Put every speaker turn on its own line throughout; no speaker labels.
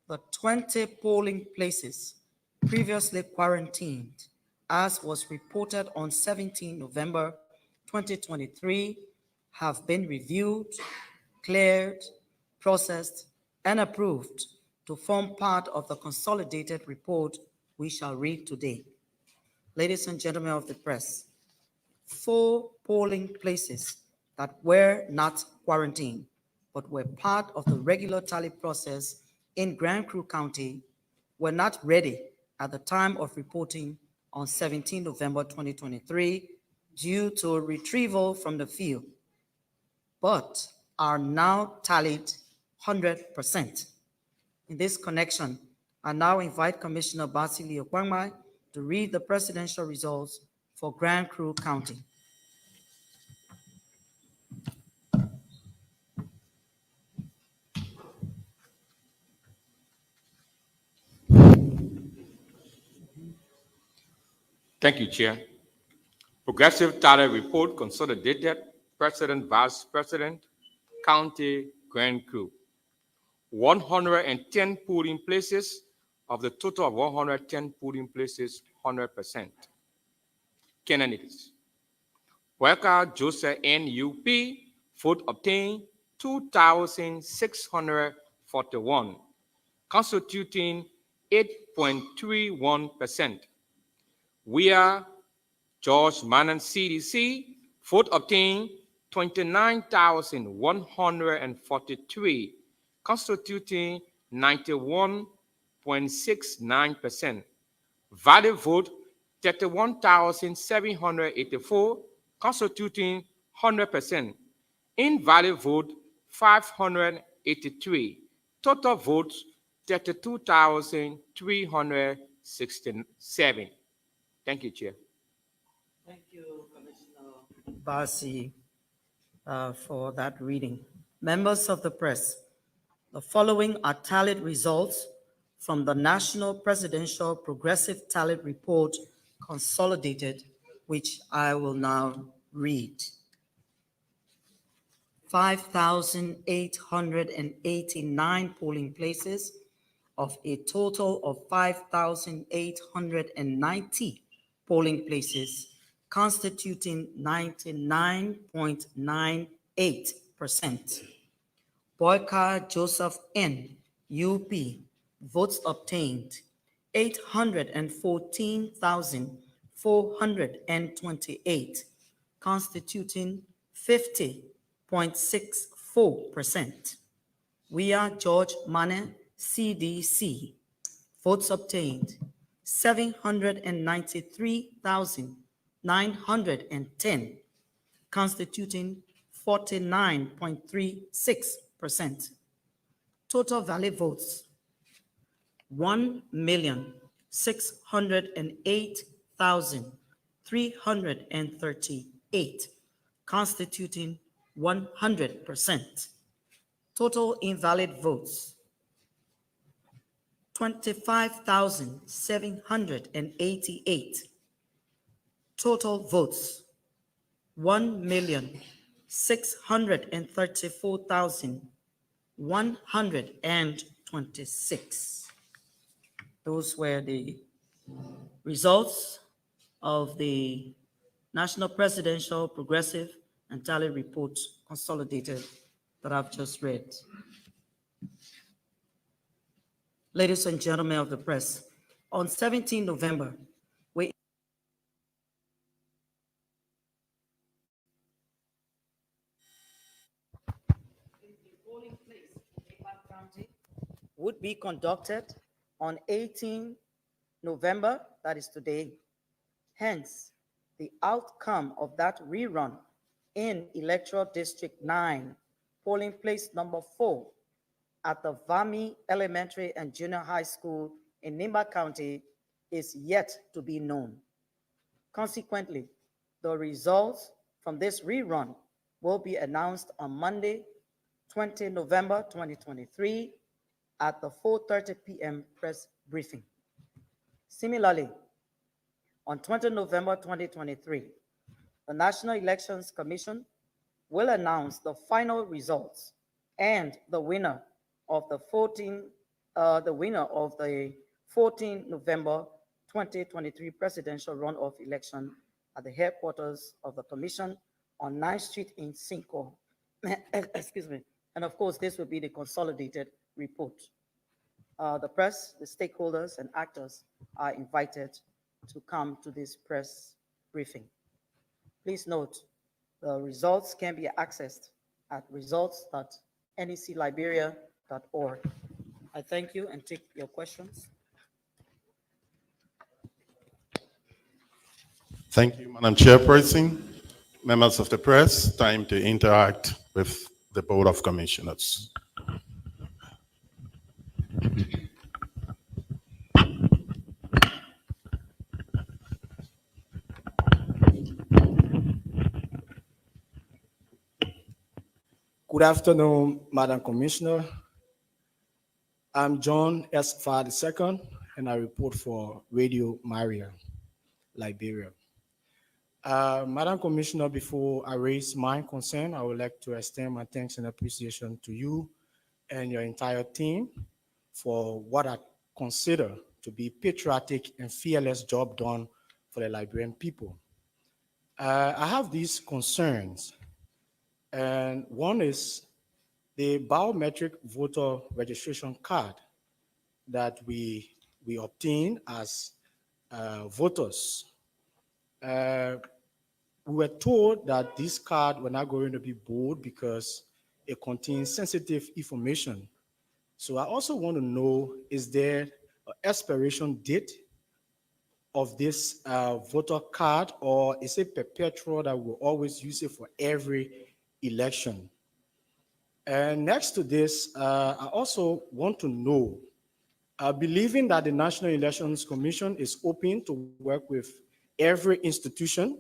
the 20 polling places previously quarantined, as was reported on 17 November 2023, have been reviewed, cleared, processed, and approved to form part of the consolidated report we shall read today. Ladies and gentlemen of the press, 4 polling places that were not quarantined but were part of the regular tally process in Grand Crew County were not ready at the time of reporting on 17 November 2023 due to retrieval from the field, but are now tallied 100%. In this connection, I now invite Commissioner Basili Okwangmai to read the presidential results for Grand Crew County.
Thank you, Chair. Progressive Tally Report Consolidated, President, Vice President, County, Grand Crew. 110 polling places of the total of 110 polling places, 100%. Candidates. Worker Joseph NUP, vote obtained 2,641, constituting 8.31%. We are George Manan CDC, vote obtained 29,143, constituting 91.69%. Valid vote 31,784, constituting 100%. Invalid vote 583. Total votes 32,367. Thank you, Chair.
Thank you, Commissioner Basi, for that reading. Members of the press, the following are tallied results from the National Presidential Progressive Tally Report Consolidated, which I will now read. 5,889 polling places of a total of 5,890 polling places, constituting 99.98%. Boyka Joseph N. UP, votes obtained 814,428, constituting 50.64%. We are George Mane, CDC, votes obtained 793,910, constituting 49.36%. Total valid votes 1,608,338, constituting 100%. Total invalid votes 25,788. Total votes 1,634,126. Those were the results of the National Presidential Progressive and Tally Report Consolidated that I've just read. Ladies and gentlemen of the press, on 17 November, we polling place in Liberia County would be conducted on 18 November, that is today. Hence, the outcome of that rerun in Electoral District 9, polling place number 4, at the Vami Elementary and Junior High School in Nimba County is yet to be known. Consequently, the results from this rerun will be announced on Monday, 20 November 2023 at the 4:30 p.m. press briefing. Similarly, on 20 November 2023, the National Elections Commission will announce the final results and the winner of the 14 the winner of the 14 November 2023 presidential runoff election at the headquarters of the commission on 9th Street in Cinco. Excuse me. And of course, this will be the consolidated report. The press, the stakeholders, and actors are invited to come to this press briefing. Please note, the results can be accessed at results.necliberia.org. I thank you and take your questions.
Thank you, Madam Chairperson. Members of the press, time to interact with the Board of Commissioners.
Good afternoon, Madam Commissioner. I'm John S. Farr II, and I report for Radio Maria, Liberia. Madam Commissioner, before I raise my concern, I would like to extend my thanks and appreciation to you and your entire team for what I consider to be patriotic and fearless job done for the Liberian people. I have these concerns, and one is the biometric voter registration card that we obtain as voters. We were told that this card were not going to be bold because it contains sensitive information. So I also want to know, is there an expiration date of this voter card, or is it perpetual that we'll always use it for every election? And next to this, I also want to know, believing that the National Elections Commission is open to work with every institution,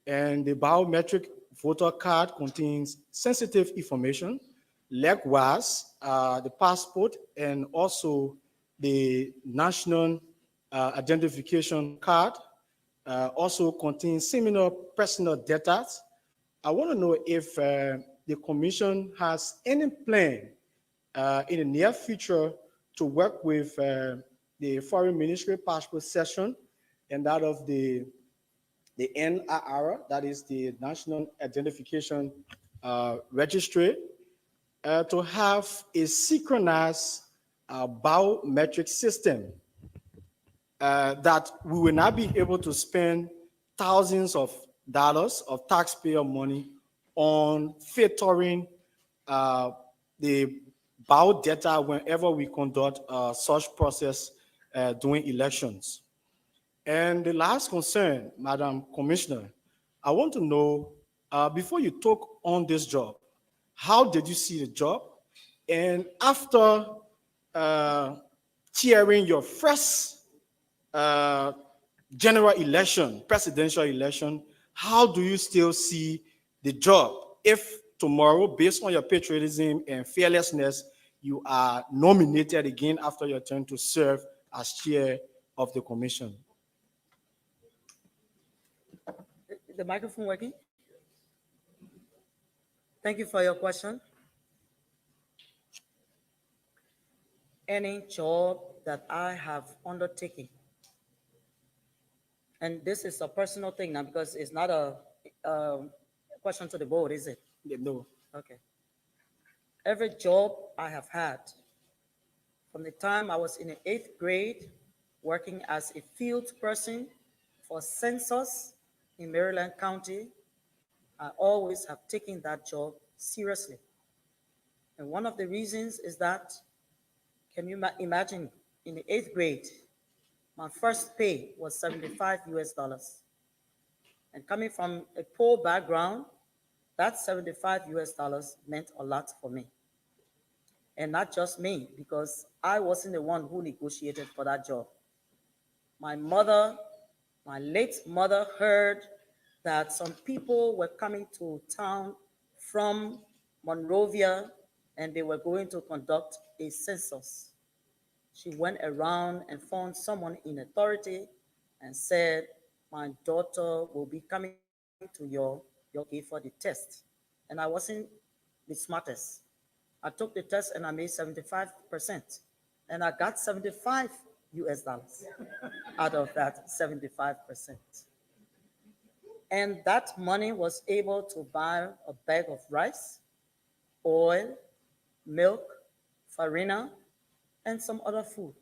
and the biometric voter card contains sensitive information, likewise, the passport and also the national identification card also contains similar personal data. I want to know if the commission has any plan in the near future to work with the Foreign Ministry Passport Session and that of the NIR, that is the National Identification Registry, to have a synchronized biometric system that we will not be able to spend thousands of dollars of taxpayer money on filtering the bio data whenever we conduct such process during elections. And the last concern, Madam Commissioner, I want to know, before you took on this job, how did you see the job? And after chairing your first general election, presidential election, how do you still see the job? If tomorrow, based on your patriotism and fearlessness, you are nominated again after your turn to serve as chair of the commission.
The microphone working? Thank you for your question. Any job that I have undertaken, and this is a personal thing now because it's not a question to the board, is it?
No.
Okay. Every job I have had, from the time I was in the 8th grade, working as a field person for census in Maryland County, I always have taken that job seriously. And one of the reasons is that, can you imagine, in the 8th grade, my first pay was 75 US dollars. And coming from a poor background, that 75 US dollars meant a lot for me. And not just me, because I wasn't the one who negotiated for that job. My mother, my late mother, heard that some people were coming to town from Monrovia and they were going to conduct a census. She went around and found someone in authority and said, my daughter will be coming to your gate for the test. And I wasn't the smartest. I took the test and I made 75%. And I got 75 US dollars out of that 75%. And that money was able to buy a bag of rice, oil, milk, farina, and some other food.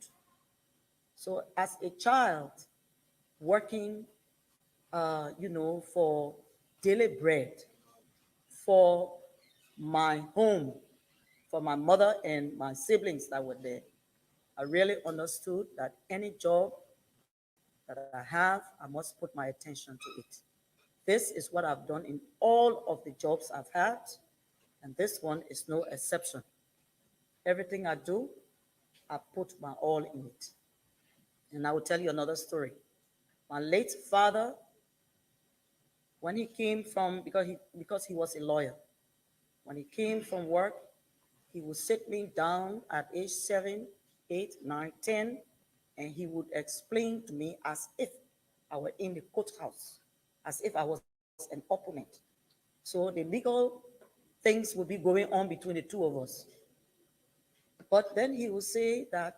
So as a child working, for daily bread, for my home, for my mother and my siblings that were there, I really understood that any job that I have, I must put my attention to it. This is what I've done in all of the jobs I've had, and this one is no exception. Everything I do, I put my all in it. And I will tell you another story. My late father, when he came from, because he was a lawyer, when he came from work, he would sit me down at age 7, 8, 9, 10, and he would explain to me as if I were in the courthouse, as if I was an opponent. So the legal things would be going on between the two of us. But then he would say that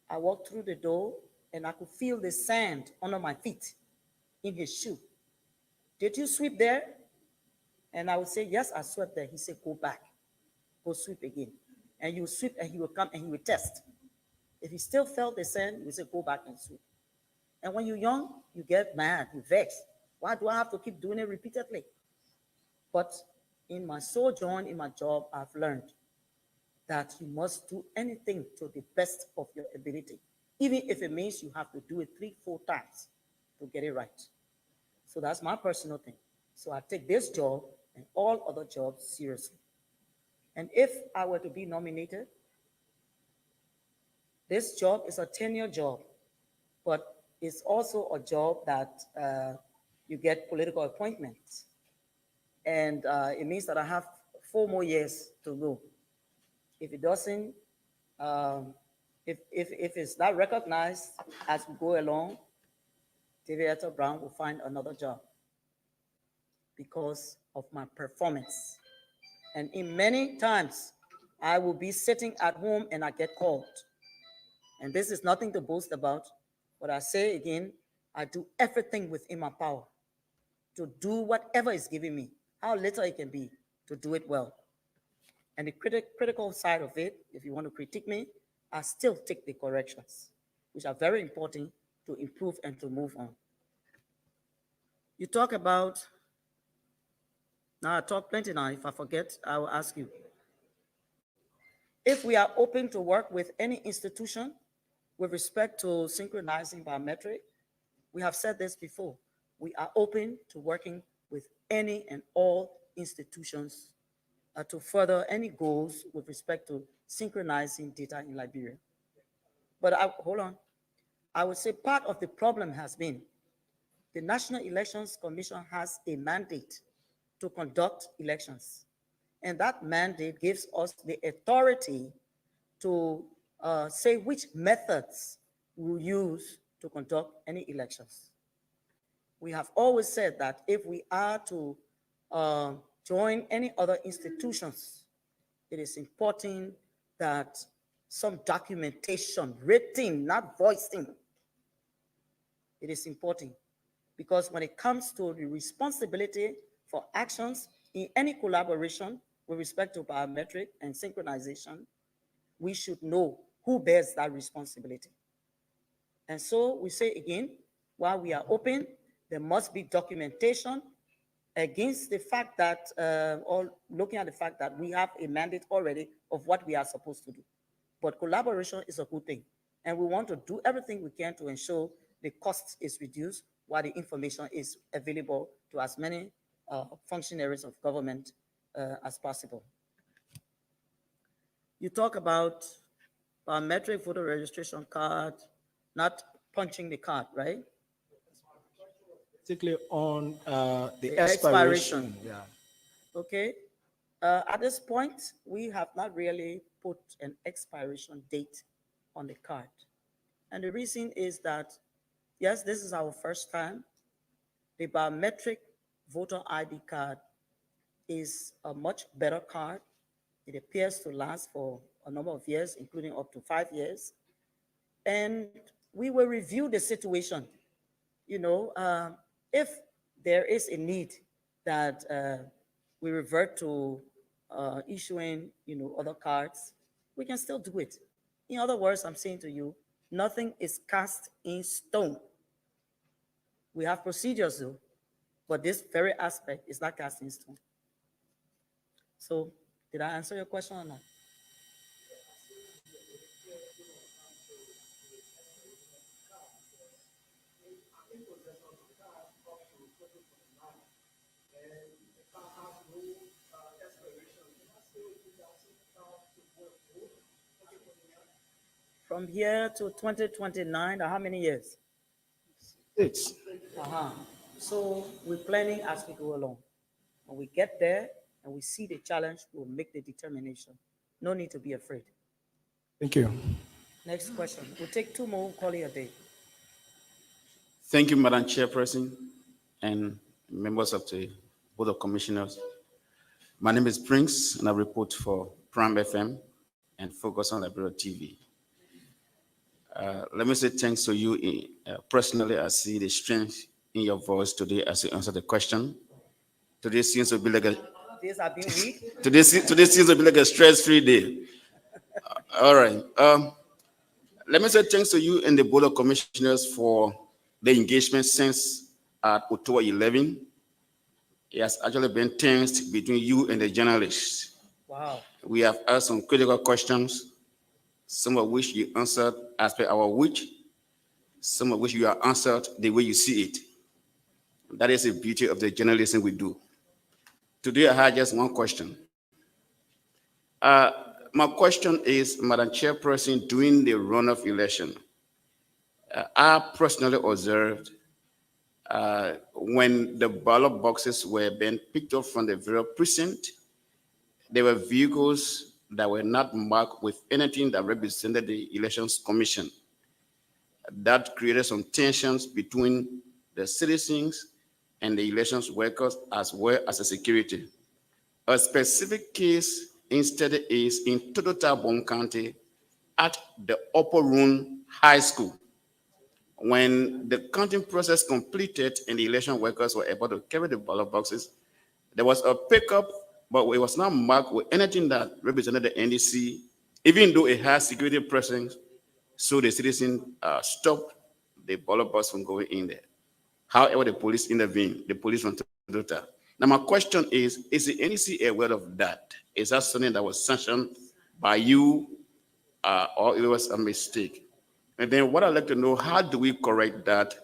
I walked through the door and I could feel the sand under my feet in his shoe. Did you sweep there? And I would say, yes, I swept there. He said, go back, go sweep again. And you sweep and he will come and he will test. If he still felt the sand, you say, go back and sweep. And when you're young, you get mad, you vex. Why do I have to keep doing it repeatedly? But in my sojourn, in my job, I've learned that you must do anything to the best of your ability, even if it means you have to do it 3, 4 times to get it right. So that's my personal thing. So I take this job and all other jobs seriously. And if I were to be nominated, this job is a 10-year job, but it's also a job that you get political appointments. And it means that I have 4 more years to go. If it doesn't, if it's not recognized as we go along, David Brown will find another job because of my performance. And in many times, I will be sitting at home and I get called. And this is nothing to boast about, but I say again, I do everything within my power to do whatever is given me, how little it can be, to do it well. And the critical side of it, if you want to critique me, I still take the corrections, which are very important to improve and to move on. You talk about, now I talk plenty now, if I forget, I will ask you. If we are open to work with any institution with respect to synchronizing biometric, we have said this before, we are open to working with any and all institutions to further any goals with respect to synchronizing data in Liberia. But hold on, I would say part of the problem has been the National Elections Commission has a mandate to conduct elections. And that mandate gives us the authority to say which methods we'll use to conduct any elections. We have always said that if we are to join any other institutions, it is important that some documentation, written, not voicing, it is important. Because when it comes to the responsibility for actions in any collaboration with respect to biometric and synchronization, we should know who bears that responsibility. And so we say again, while we are open, there must be documentation against the fact that, or looking at the fact that we have a mandate already of what we are supposed to do. But collaboration is a good thing. And we want to do everything we can to ensure the cost is reduced while the information is available to as many functionaries of government as possible. You talk about biometric voter registration card, not punching the card, right?
Particularly on the
expiration.
expiration. Yeah.
Okay. At this point, we have not really put an expiration date on the card. And the reason is that, yes, this is our first time. The biometric voter ID card is a much better card. It appears to last for a number of years, including up to 5 years. And we will review the situation. If there is a need that we revert to issuing, other cards, we can still do it. In other words, I'm saying to you, nothing is cast in stone. We have procedures though, but this very aspect is not cast in stone. So, did I answer your question or not? From here to 2029, how many years?
It's
Uh-huh. So we're planning as we go along. When we get there and we see the challenge, we'll make the determination. No need to be afraid.
Thank you.
Next question. We'll take two more, we'll call it a day.
Thank you, Madam Chairperson and members of the Board of Commissioners. My name is Prince, and I report for Prime FM and Focus on Liberia TV. Let me say thanks to you personally. I see the strength in your voice today as you answer the question. Today seems to be like a
Days have been weak.
today seems to be like a stress-free day. All right. Let me say thanks to you and the Board of Commissioners for the engagement since at October 11. It has actually been tense between you and the journalists.
Wow.
We have asked some critical questions, some of which you answered as per our wish, some of which you have answered the way you see it. That is the beauty of the journalism we do. Today I had just one question. My question is, Madam Chairperson, during the runoff election, I personally observed when the ballot boxes were being picked up from the various precinct, there were vehicles that were not marked with anything that represented the Elections Commission. That created some tensions between the citizens and the elections workers as well as the security. A specific case instead is in Totota County at the Upper Rerun High School. When the counting process completed and the election workers were able to carry the ballot boxes, there was a pickup, but it was not marked with anything that represented the NDC, even though it has security presence, so the citizen stopped the ballot box from going in there. However, the police intervened, the police from Totota. Now, my question is the NDC aware of that? Is that something that was sanctioned by you, or it was a mistake? And then what I'd like to know, how do we correct that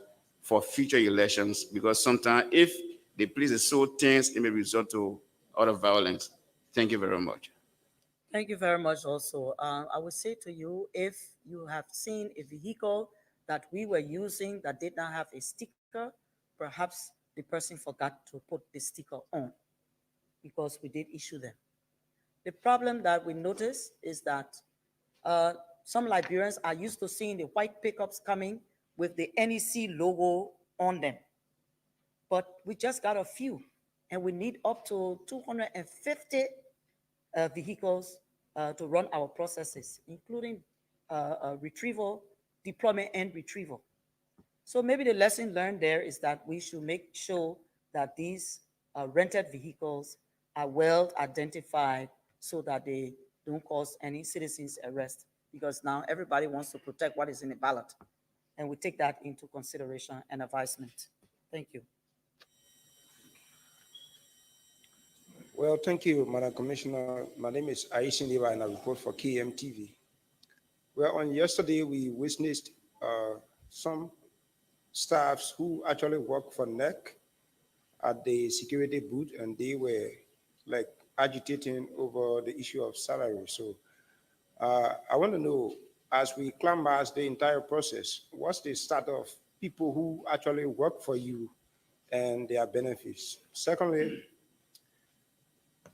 for future elections? Because sometimes if the police is so tense, it may result to other violence. Thank you very much.
Thank you very much also. I would say to you, if you have seen a vehicle that we were using that did not have a sticker, perhaps the person forgot to put the sticker on because we did issue them. The problem that we noticed is that some Liberians are used to seeing the white pickups coming with the NEC logo on them. But we just got a few, and we need up to 250 vehicles to run our processes, including retrieval, deployment, and retrieval. So maybe the lesson learned there is that we should make sure that these rented vehicles are well identified so that they don't cause any citizens arrest, because now everybody wants to protect what is in the ballot, and we take that into consideration and advisement. Thank you.
Well, thank you, Madam Commissioner. My name is Aishin Liva, and I report for KMTV. Well, on yesterday, we witnessed some staffs who actually work for NEC at the security booth, and they were like agitating over the issue of salary. So I want to know, as we canvass the entire process, what's the status of people who actually work for you and their benefits? Secondly,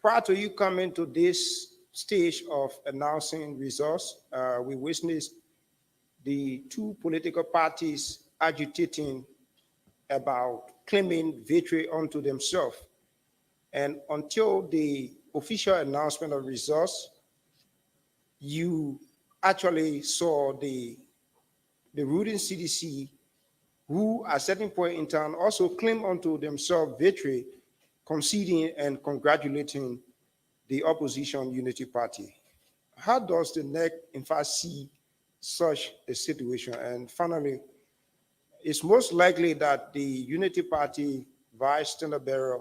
prior to you coming to this stage of announcing results, we witnessed the two political parties agitating about claiming victory unto themselves. And until the official announcement of results, you actually saw the ruling CDC, who at a certain point in time also claimed unto themselves victory, conceding and congratulating the opposition Unity Party. How does the NEC in fact see such a situation? And finally, it's most likely that the Unity Party Vice Standard Bearer,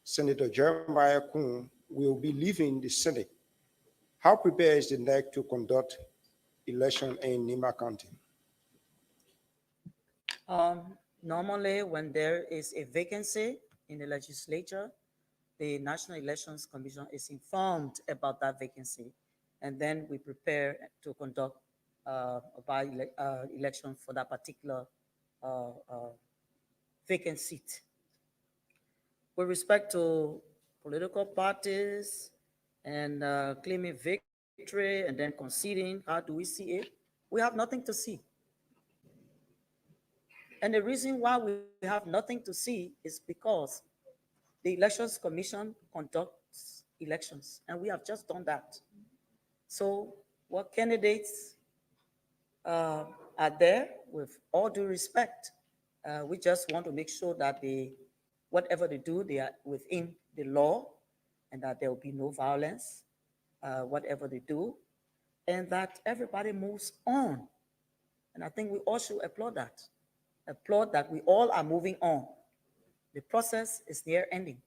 Senator Jeremiah Kuhn, will be leaving the Senate. How prepared is the NEC to conduct election in Nima County?
Normally, when there is a vacancy in the legislature, the National Elections Commission is informed about that vacancy, and then we prepare to conduct election for that particular uh, uh, vacant seat. With respect to political parties and claiming victory and then conceding, how do we see it? We have nothing to see. And the reason why we have nothing to see is because the Elections Commission conducts elections, and we have just done that. So what candidates are there, with all due respect, we just want to make sure that whatever they do, they are within the law, and that there will be no violence, whatever they do, and that everybody moves on. And I think we all should applaud that. Applaud that we all are moving on. The process is near ending.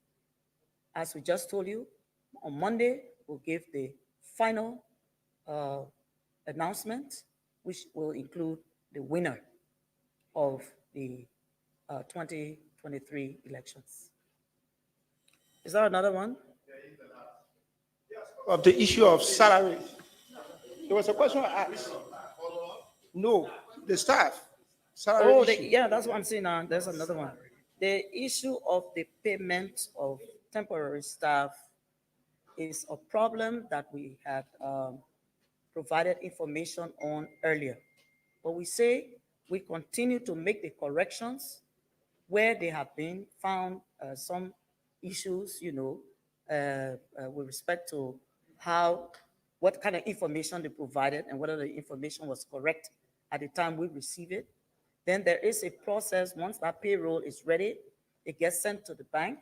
As we just told you, on Monday, we'll give the final announcement, which will include the winner of the 2023 elections. Is there another one?
Of the issue of salary, there was a question I asked. No, the staff. Salary
Oh,
issue.
yeah, that's what I'm saying now. There's another one. The issue of the payment of temporary staff is a problem that we had provided information on earlier. But we say we continue to make the corrections where they have been found some issues, with respect to what kind of information they provided and whether the information was correct at the time we receive it. Then there is a process. Once that payroll is ready, it gets sent to the bank.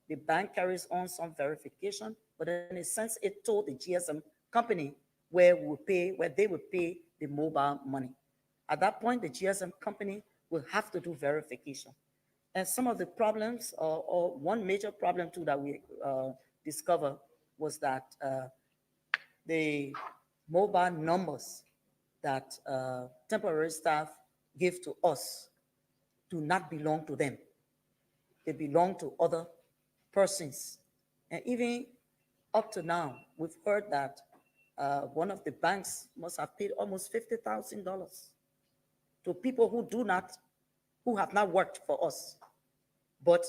The bank carries on some verification, but then it sends it to the GSM company where they will pay the mobile money. At that point, the GSM company will have to do verification. And some of the problems, or one major problem too that we discovered, was that the mobile numbers that temporary staff give to us do not belong to them. They belong to other persons. And even up to now, we've heard that one of the banks must have paid almost $50,000 to people who have not worked for us, but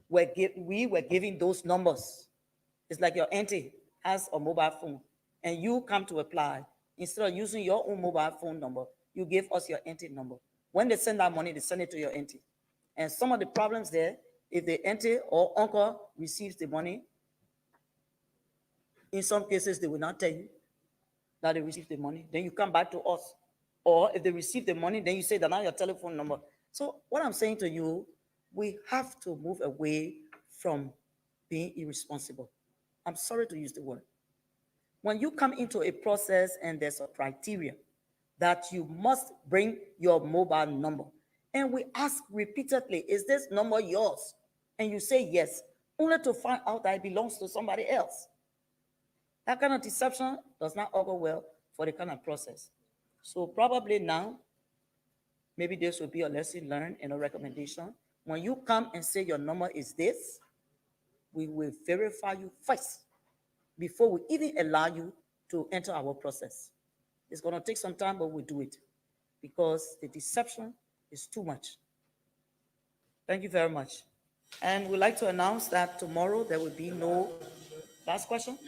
we were giving those numbers. It's like your auntie has a mobile phone, and you come to apply. Instead of using your own mobile phone number, you give us your auntie number. When they send that money, they send it to your auntie. And some of the problems there, if the auntie or uncle receives the money, in some cases, they will not tell you that they received the money. Then you come back to us. Or if they receive the money, then you say that now your telephone number. So what I'm saying to you, we have to move away from being irresponsible. I'm sorry to use the word. When you come into a process and there's a criteria that you must bring your mobile number, and we ask repeatedly, is this number yours? And you say yes, only to find out that it belongs to somebody else. That kind of deception does not augur well for the kind of process. So probably now, maybe this will be a lesson learned and a recommendation. When you come and say your number is this, we will verify you first before we even allow you to enter our process. It's going to take some time, but we'll do it because the deception is too much. Thank you very much. And we'd like to announce that tomorrow there will be no last question.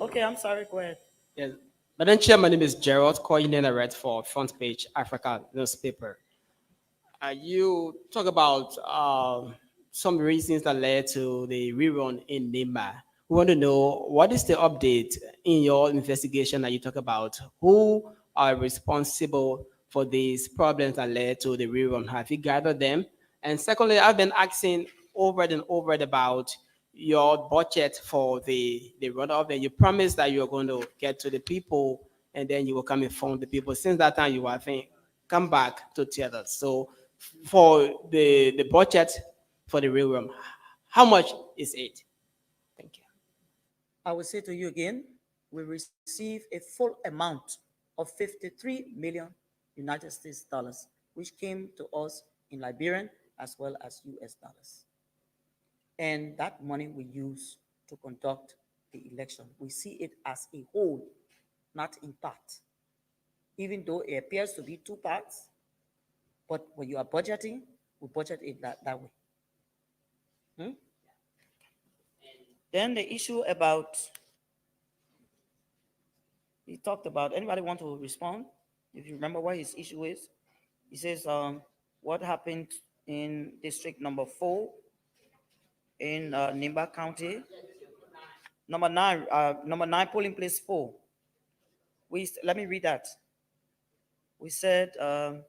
Okay, I'm sorry. Go ahead.
Yes. Madam Chair, my name is Gerald, coordinator for Front Page Africa newspaper. You talk about some reasons that led to the rerun in Nima. We want to know what is the update in your investigation that you talk about? Who are responsible for these problems that led to the rerun? Have you gathered them? And secondly, I've been asking over and over about your budget for the runoff, and you promised that you're going to get to the people and then you will come inform the people. Since that time, you have come back to tell us. So for the budget for the rerun, how much is it? Thank you.
I will say to you again, we receive a full amount of 53 million United States dollars, which came to us in Liberian as well as US dollars. And that money we use to conduct the election. We see it as a whole, not in part. Even though it appears to be two parts, but when you are budgeting, we budget it that way. Then the issue about, he talked about, anybody want to respond? If you remember what his issue is, he says, what happened in district number 4 in Nimba County? Number 9 polling place 4. Let me read that. We said the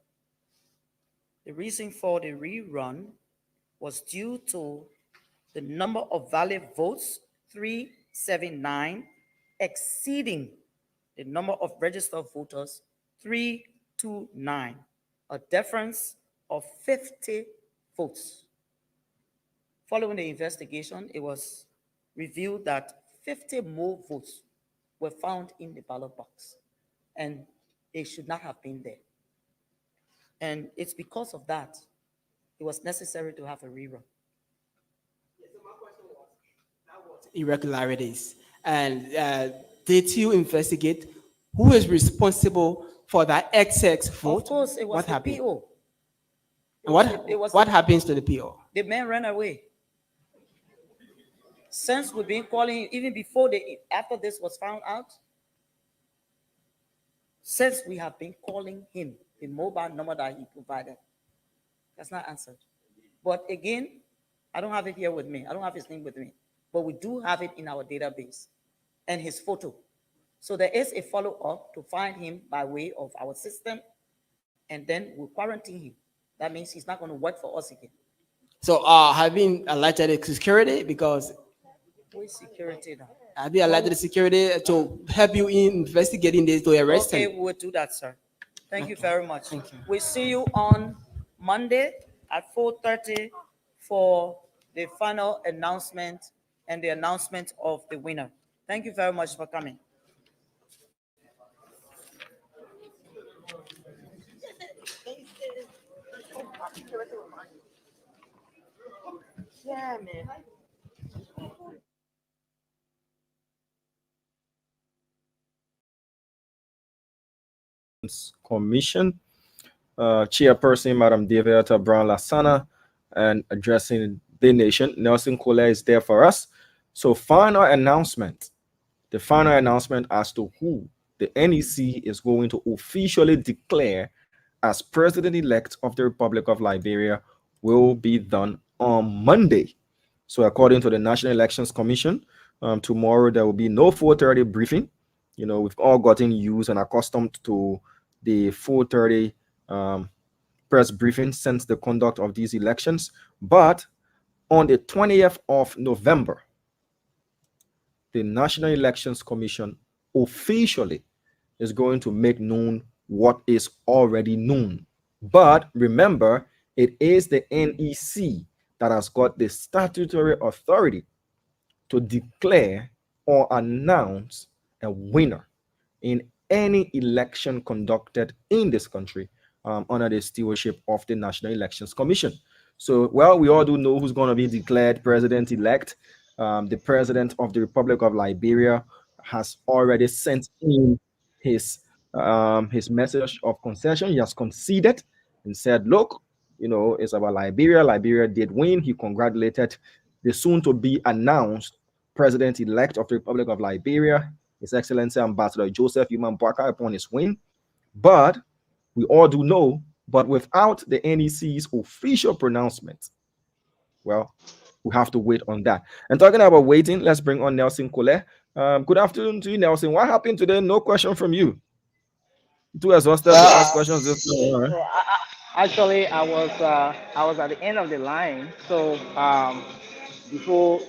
reason for the rerun was due to the number of valid votes, 379, exceeding the number of registered voters, 329, a difference of 50 votes. Following the investigation, it was revealed that 50 more votes were found in the ballot box, and they should not have been there. And it's because of that, it was necessary to have a rerun.
Irregularities. And did you investigate who is responsible for that XX vote?
Of course, it was
What
the
happened?
PO.
And what
the-
happens to the PO?
The man ran away. Since we've been calling, even before after this was found out, since we have been calling him, the mobile number that he provided, that's not answered. But again, I don't have it here with me. I don't have his name with me, but we do have it in our database and his photo. So there is a follow-up to find him by way of our system, and then we'll quarantine him. That means he's not going to work for us again.
So have you alerted the security? Because
Who is security now?
have you alerted the security to help you in investigating this to arrest
Okay,
him?
we will do that, sir. Thank you very much.
Thank you.
We'll see you on Monday at 4:30 for the final announcement and the announcement of the winner. Thank you very much for coming. Yeah, man.
Commission, Chairperson Madam Deviata Brown Lasana, and addressing the nation, Nelson Cole is there for us. So final announcement, the final announcement as to who the NEC is going to officially declare as president-elect of the Republic of Liberia will be done on Monday. So according to the National Elections Commission, tomorrow there will be no 4:30 briefing. You know, we've all gotten used and accustomed to the 4:30 press briefing since the conduct of these elections. But on the 20th of November, the National Elections Commission officially is going to make known what is already known. But remember, it is the NEC that has got the statutory authority to declare or announce a winner in any election conducted in this country under the stewardship of the National Elections Commission. So, well, we all do know who's going to be declared president-elect. The president of the Republic of Liberia has already sent in his message of concession. He has conceded and said, look, you know, it's about Liberia. Liberia did win. He congratulated the soon-to-be announced president-elect of the Republic of Liberia, His Excellency Ambassador Joseph Human Bwaka, upon his win. But we all do know, but without the NEC's official pronouncement, well, we have to wait on that. And talking about waiting, let's bring on Nelson Cole. Good afternoon to you, Nelson. What happened today? No question from you. Too exhausted to ask questions this time, all right?
Actually, I was at the end of the line. So before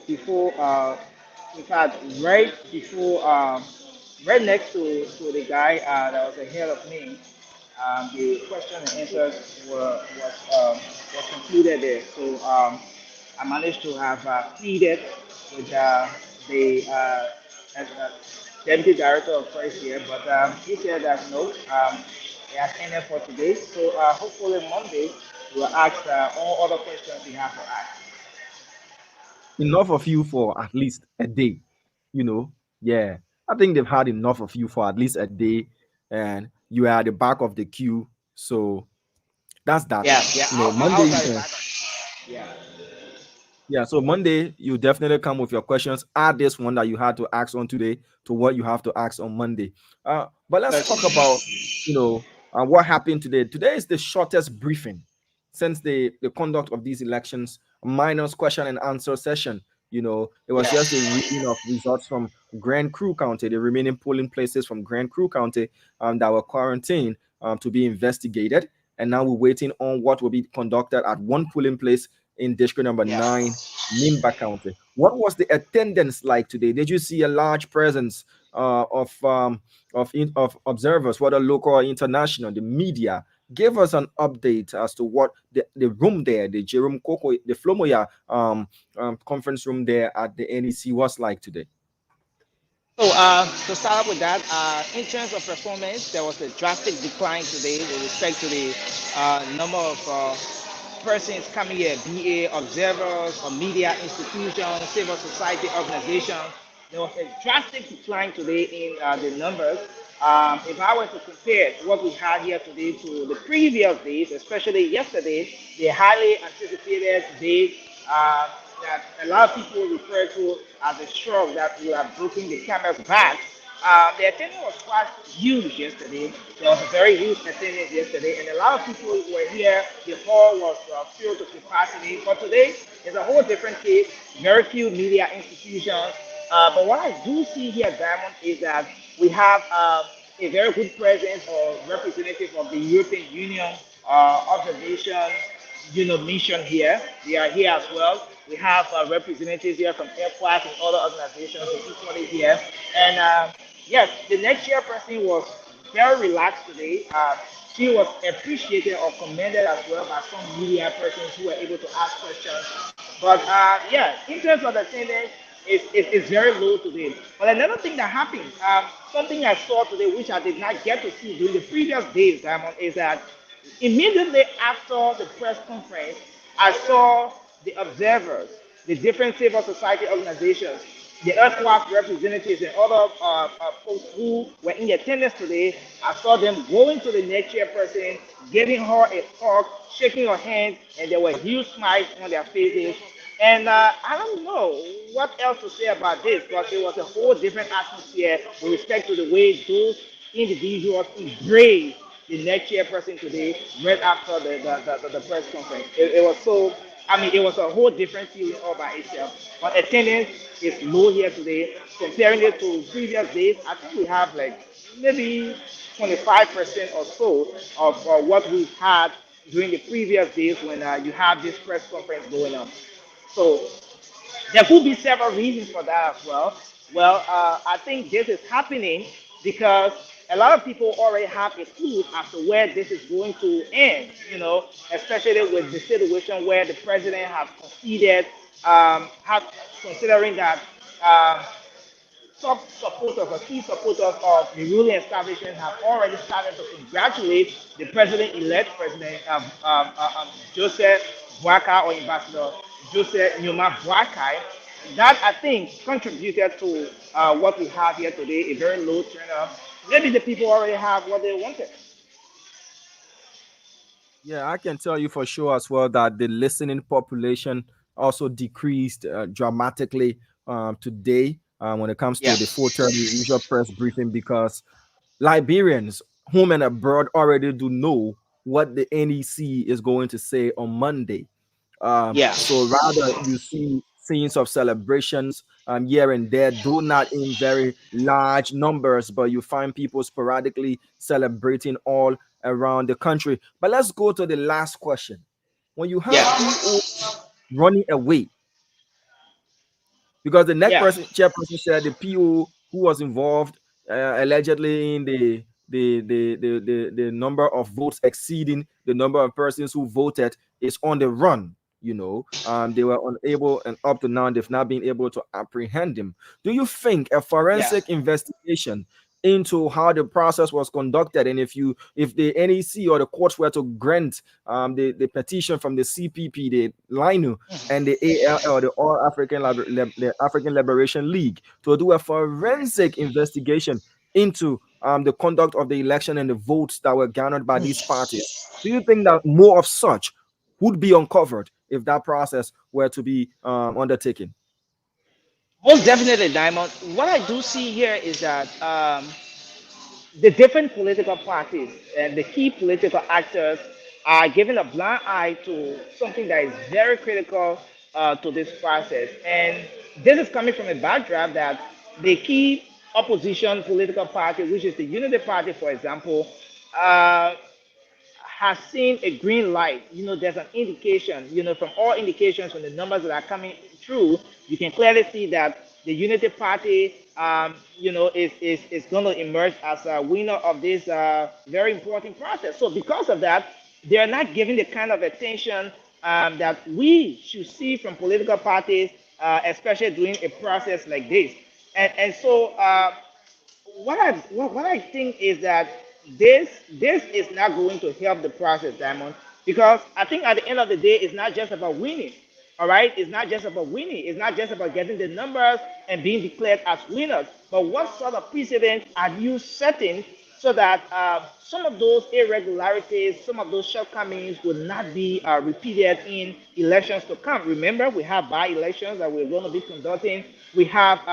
in fact right next to the guy that was ahead of me, the question and answers was concluded there. So I managed to have pleaded with the deputy director of press here, but he said that no, it has ended for today. So hopefully Monday we'll ask all other questions we have to ask.
Enough of you for at least a day. You know, yeah. I think they've had enough of you for at least a day, and you are at the back of the queue. So that's that.
Yeah, yeah.
Monday
I'll
you
try it
can.
back. Yeah.
Yeah, so Monday you definitely come with your questions. Add this one that you had to ask on today to what you have to ask on Monday. But let's talk about what happened today. Today is the shortest briefing since the conduct of these elections, minus question and answer session. It was just a reading of results from Grand Cru County, the remaining polling places from Grand Cru County that were quarantined to be investigated. And now we're waiting on what will be conducted at one polling place in district number 9, Nimba County. What was the attendance like today? Did you see a large presence of observers, whether local or international? The media give us an update as to what the room there, the Jerome Koko, the Flomoya conference room there at the NEC was like today.
So to start up with that, in terms of performance, there was a drastic decline today with respect to the number of persons coming here, BA observers or media institutions, civil society organizations. There was a drastic decline today in the numbers. If I were to compare what we had here today to the previous days, especially yesterday, the highly anticipated days that a lot of people refer to as a shrug that we have broken the camel's back. The attendance was quite huge yesterday. There was a very huge attendance yesterday, and a lot of people were here. The hall was filled to capacity. But today is a whole different case. Very few media institutions. But what I do see here, Diamond, is that we have a very good presence or representative of the European Union observation mission here. They are here as well. We have representatives here from ECOWAS and other organizations equally here. And yes, the next chairperson was very relaxed today. She was appreciated or commended as well by some media persons who were able to ask questions. But yeah, in terms of attendance, it's very low today. But another thing that happened, something I saw today, which I did not get to see during the previous days, Diamond, is that immediately after the press conference, I saw the observers, the different civil society organizations, the ECOWAS representatives, and other folks who were in attendance today. I saw them going to the next chairperson, giving her a hug, shaking her hand, and there were huge smiles on their faces. And I don't know what else to say about this, but it was a whole different atmosphere with respect to the way those individuals embraced the next chairperson today, right after the press conference. It was so, I mean, it was a whole different feeling all by itself. But attendance is low here today. Comparing it to previous days, I think we have like maybe 25% or so of what we had during the previous days when you have this press conference going on. So there could be several reasons for that as well. Well, I think this is happening because a lot of people already have a clue as to where this is going to end, especially with the situation where the president has conceded, considering that top supporters or key supporters of the ruling establishment have already started to congratulate the president-elect, President Joseph Boakai or Ambassador Joseph Nyuma Boakai. That, I think, contributed to what we have here today, a very low turnout. Maybe the people already have what they wanted.
Yeah, I can tell you for sure as well that the listening population also decreased dramatically today when it comes to the 4:30 usual press briefing, because Liberians, home and abroad, already do know what the NEC is going to say on Monday.
Yeah.
So rather, you see scenes of celebrations here and there, though not in very large numbers, but you find people sporadically celebrating all around the country. But let's go to the last question. When you have
Yeah.
PO running away, because the next
Yeah.
person chairperson said the PO who was involved allegedly in the number of votes exceeding the number of persons who voted is on the run. They were unable, and up to now they've not been able to apprehend him. Do you think a
Yeah.
forensic investigation into how the process was conducted, and if the NEC or the courts were to grant the petition from the CPP, the LINU, and the ALL, the All African the African Liberation League, to do a forensic investigation into the conduct of the election and the votes that were garnered by these parties? Do you think that more of such would be uncovered if that process were to be undertaken?
Most definitely, Diamond. What I do see here is that the different political parties and the key political actors are giving a blind eye to something that is very critical to this process. And this is coming from a backdrop that the key opposition political party, which is the Unity Party, for example, uh, has seen a green light. There's an indication, from all indications from the numbers that are coming through, you can clearly see that the Unity Party, is going to emerge as a winner of this very important process. So because of that, they're not giving the kind of attention that we should see from political parties, especially during a process like this. And so what I think is that this is not going to help the process, Diamond, because I think at the end of the day, it's not just about winning. All right, it's not just about winning. It's not just about getting the numbers and being declared as winners. But what sort of precedent are you setting so that some of those irregularities, some of those shortcomings will not be repeated in elections to come? Remember, we have by-elections that we're going to be conducting. We have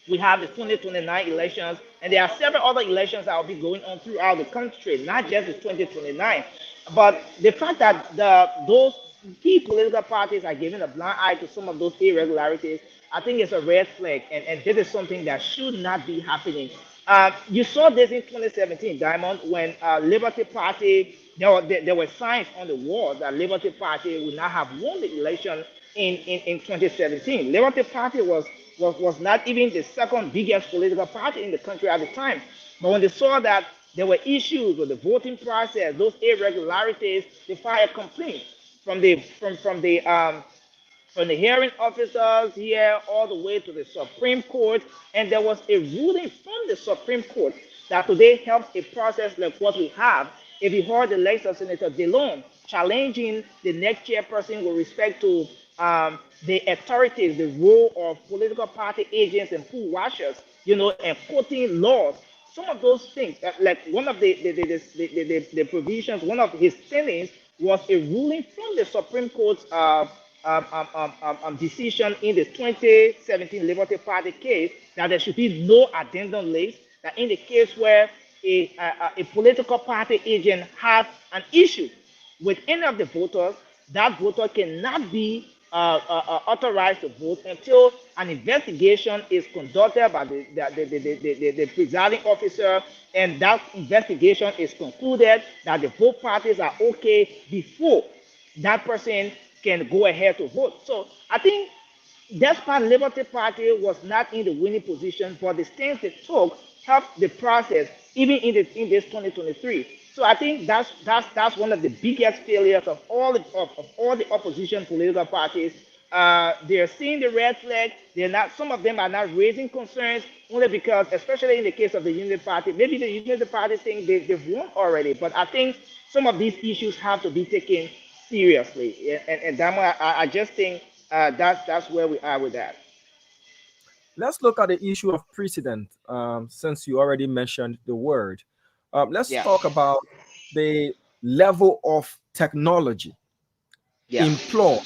the 2029 elections, and there are several other elections that will be going on throughout the country, not just the 2029. But the fact that those key political parties are giving a blind eye to some of those irregularities, I think it's a red flag, and this is something that should not be happening. You saw this in 2017, Diamond, when Liberty Party, there were signs on the wall that Liberty Party would not have won the election in 2017. Liberty Party was not even the second biggest political party in the country at the time. But when they saw that there were issues with the voting process, those irregularities, they filed complaints from the hearing officers here all the way to the Supreme Court, and there was a ruling from the Supreme Court that today helps a process like what we have. If you heard the likes of Senator DeLone challenging the next chairperson with respect to the authorities, the role of political party agents and pool washers, and quoting laws. Some of those things, like one of the provisions, one of his standings was a ruling from the Supreme Court's decision in the 2017 Liberty Party case that there should be no addendum list. That in the case where a political party agent has an issue with any of the voters, that voter cannot be authorized to vote until an investigation is conducted by the presiding officer, and that investigation is concluded that the both parties are okay before that person can go ahead to vote. So I think despite Liberty Party was not in the winning position, but the stance they took helped the process even in this 2023. So I think that's one of the biggest failures of all the opposition political parties. They're seeing the red flag. They're not. Some of them are not raising concerns only because, especially in the case of the Unity Party, maybe the Unity Party think they've won already. But I think some of these issues have to be taken seriously. And Damo, I just think that's where we are with that.
Let's look at the issue of precedent, since you already mentioned the word. Let's
Yeah.
talk about the level of technology
Yeah.
employed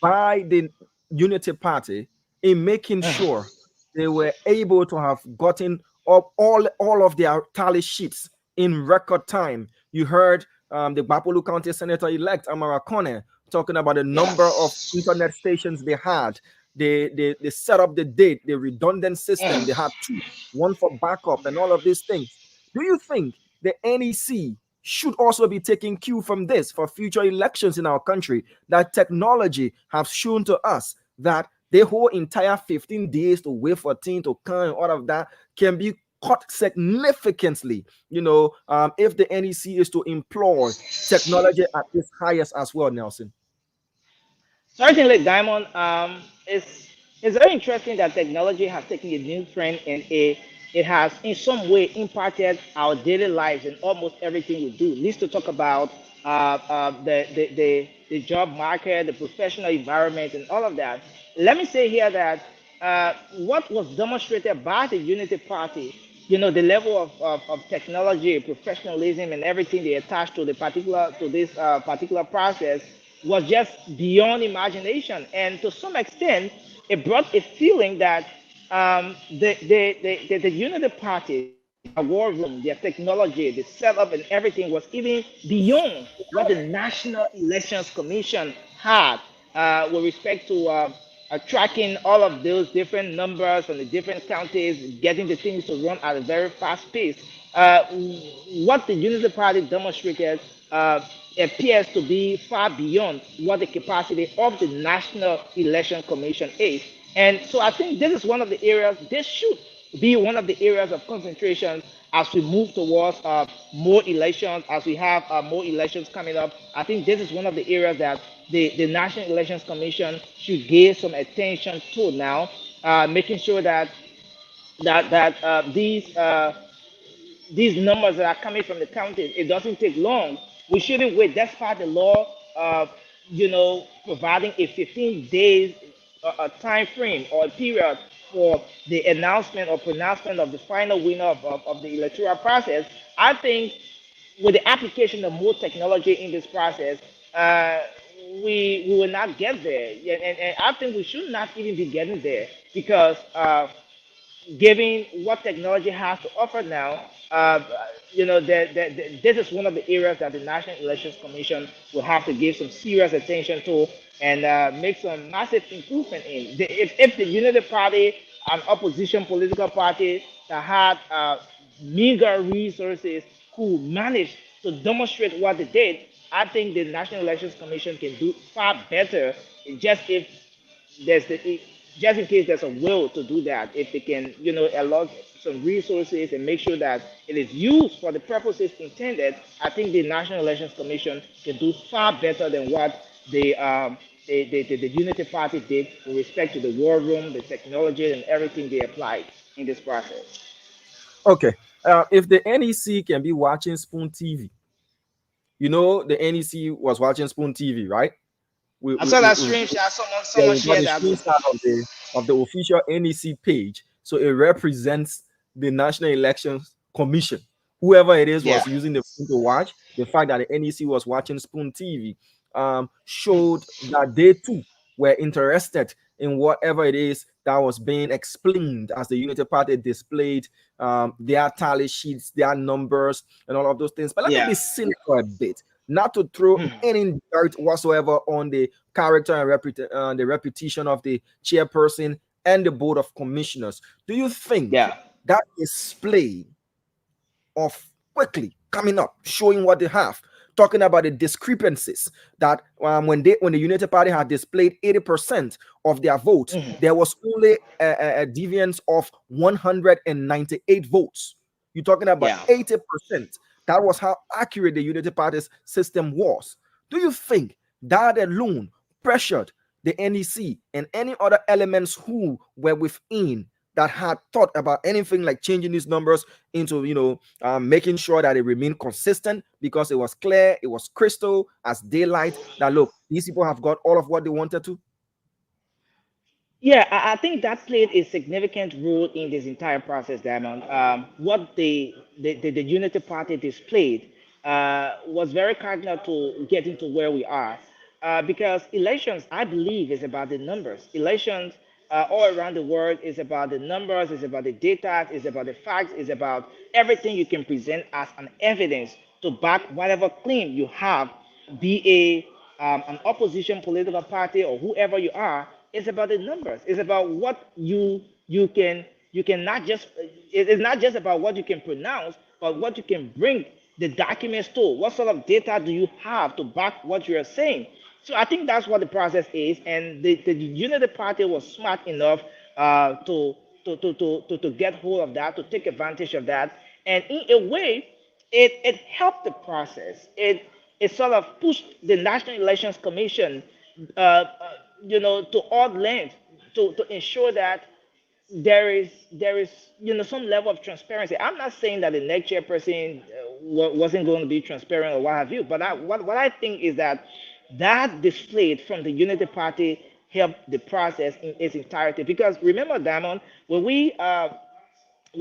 by the Unity Party in making sure they were able to have gotten up all of their tally sheets in record time. You heard the Bapolu County Senator-elect Amara Kone talking about the
Yeah.
number of internet stations they had. They set up the date, the redundant system. They had two, one for backup and all of these things. Do you think the NEC should also be taking cue from this for future elections in our country? That technology has shown to us that the whole entire 15 days to wait for things to come and all of that can be cut significantly, if the NEC is to employ technology at its highest as well, Nelson.
Certainly, Diamond. It's very interesting that technology has taken a new trend and it has in some way impacted our daily lives and almost everything we do. At least to talk about the job market, the professional environment, and all of that. Let me say here that what was demonstrated by the Unity Party, the level of technology, professionalism, and everything they attached to this particular process was just beyond imagination. And to some extent, it brought a feeling that the Unity Party, their war room, their technology, the setup, and everything was even beyond what the National Elections Commission had with respect to tracking all of those different numbers from the different counties, getting the things to run at a very fast pace. Uh, what the Unity Party demonstrated appears to be far beyond what the capacity of the National Election Commission is. And so I think this is one of the areas, this should be one of the areas of concentration as we move towards more elections, as we have more elections coming up. I think this is one of the areas that the National Elections Commission should give some attention to now, making sure that these numbers that are coming from the counties, it doesn't take long. We shouldn't wait. That's part of the law, providing a 15 days a time frame or a period for the announcement or pronouncement of the final winner of the electoral process. I think with the application of more technology in this process, uh, we will not get there. Yeah, and I think we should not even be getting there because given what technology has to offer now, this is one of the areas that the National Elections Commission will have to give some serious attention to and make some massive improvement in. If the Unity Party, an opposition political party that had meager resources, who managed to demonstrate what they did, I think the National Elections Commission can do far better just if there's just in case there's a will to do that, if they can, allot some resources and make sure that it is used for the purposes intended, I think the National Elections Commission can do far better than what the Unity Party did with respect to the war room, the technology, and everything they applied in this process.
Okay. If the NEC can be watching Spoon TV, the NEC was watching Spoon TV, right? We,
I
we,
saw
we,
that
we,
stream shot.
yeah,
Someone
we got
shared
a
that.
screenshot of the official NEC page. So it represents the National Elections Commission. Whoever it is
Yeah.
was using the phone to watch. The fact that the NEC was watching Spoon TV showed that they too were interested in whatever it is that was being explained as the Unity Party displayed their tally sheets, their numbers, and all of those things. But let me be
Yeah.
cynical a bit, not to throw any dirt whatsoever on the character and the reputation of the chairperson and the board of commissioners. Do you think
Yeah.
that display of quickly coming up, showing what they have, talking about the discrepancies that when the United Party had displayed 80% of their votes, there was only a deviance of 198 votes. You're talking about
Yeah.
80%. That was how accurate the Unity Party's system was. Do you think that alone pressured the NEC and any other elements who were within that had thought about anything like changing these numbers into, making sure that it remained consistent, because it was clear, it was crystal as daylight that, look, these people have got all of what they wanted to?
Yeah, I think that played a significant role in this entire process, Diamond. What the Unity Party displayed was very cardinal to getting to where we are. Because elections, I believe, is about the numbers. Elections all around the world is about the numbers, is about the data, is about the facts, is about everything you can present as an evidence to back whatever claim you have, be an opposition political party or whoever you are, it's about the numbers. It's about what you can not just. It's not just about what you can pronounce, but what you can bring the documents to. What sort of data do you have to back what you are saying? So I think that's what the process is, and the Unity Party was smart enough to get hold of that, to take advantage of that, and in a way, it helped the process. It sort of pushed the National Elections Commission, to odd lengths to ensure that there is some level of transparency. I'm not saying that the next chairperson wasn't going to be transparent or what have you, but what I think is that that displayed from the Unity Party helped the process in its entirety. Because remember, Diamond, when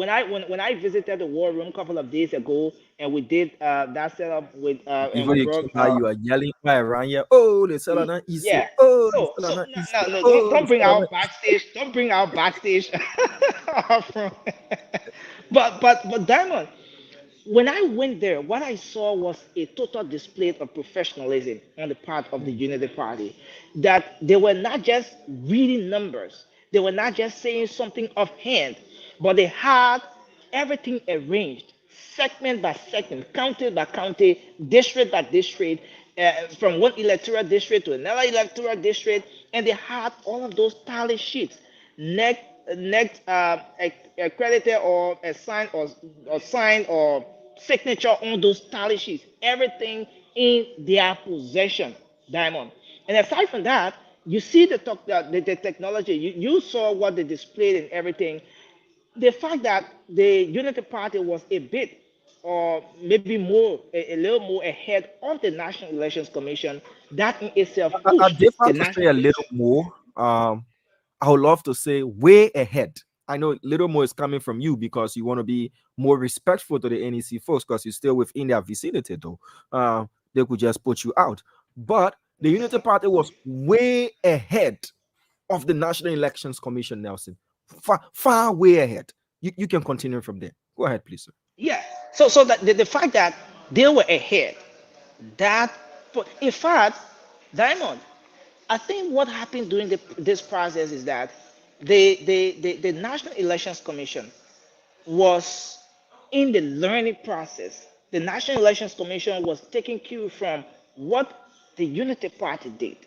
I visited the war room a couple of days ago, and we did that setup with and
Before
we
you
brought
came by, you are yelling around here. Oh, the seller not easy.
yeah.
Oh, the
So
seller not
no,
easy.
no, no,
Oh,
don't
the
bring
seller
out
not
backstage. Don't bring out backstage. from- but Diamond, when I went there, what I saw was a total display of professionalism on the part of the Unity Party. That they were not just reading numbers, they were not just saying something offhand, but they had everything arranged, segment by segment, county by county, district by district, from one electoral district to another electoral district, and they had all of those tally sheets next accredited or assigned or signed or signature on those tally sheets, everything in their possession, Diamond. And aside from that, you see the technology. You saw what they displayed and everything. The fact that the Unity Party was a bit or maybe more a little more ahead of the National Elections Commission, that in itself
I
pushed
differ
the
to say
National
a little
Election.
more. I would love to say way ahead. I know little more is coming from you because you want to be more respectful to the NEC folks because you're still within their vicinity, though. They could just put you out. But the Unity Party was way ahead of the National Elections Commission, Nelson. Far way ahead. You can continue from there. Go ahead, please, sir.
Yeah. So that the fact that they were ahead, that in fact, Diamond, I think what happened during this process is that the National Elections Commission was in the learning process. The National Elections Commission was taking cue from what the Unity Party did.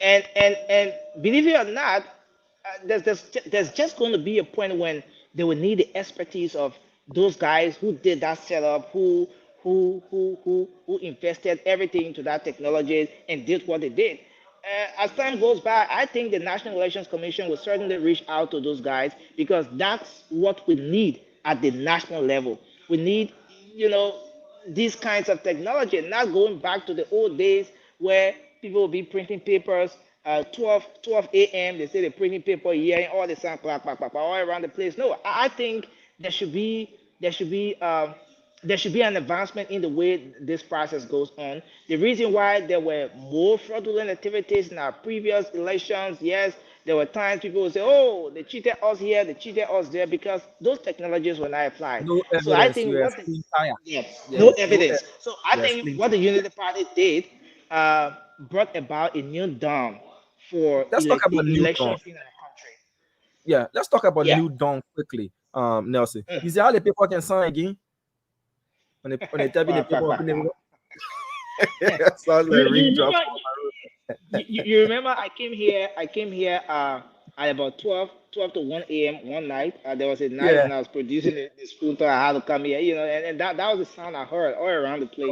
And believe it or not, there's just going to be a point when they will need the expertise of those guys who did that setup, who invested everything into that technology and did what they did. As time goes by, I think the National Elections Commission will certainly reach out to those guys because that's what we need at the national level. We need, you know, these kinds of technology, not going back to the old days where people will be printing papers 12 a.m. They say they're printing paper here and all the sound all around the place. No, I think there should be there should be um, there should be an advancement in the way this process goes on. The reason why there were more fraudulent activities in our previous elections, yes, there were times people would say, "Oh, they cheated us here, they cheated us there," because those technologies were not applied.
No
So I
evidence. You
think
are
what the
extremely tired.
yes, no
Yes, no
evidence. So I
Yes,
think what the Unity Party did brought about a new dawn for
let's talk about New Dawn.
elections in our country.
Yeah, let's talk about
Yeah.
New Dawn quickly. Nelson. You see how the people can sign again? When they type in the paper, sounds like
You
raindrop.
remember? You remember? I came here at about 12 to 1 a.m. one night. There was a night
Yeah.
when I was producing the school tour. I had to come here, and that was the sound I heard all around the place,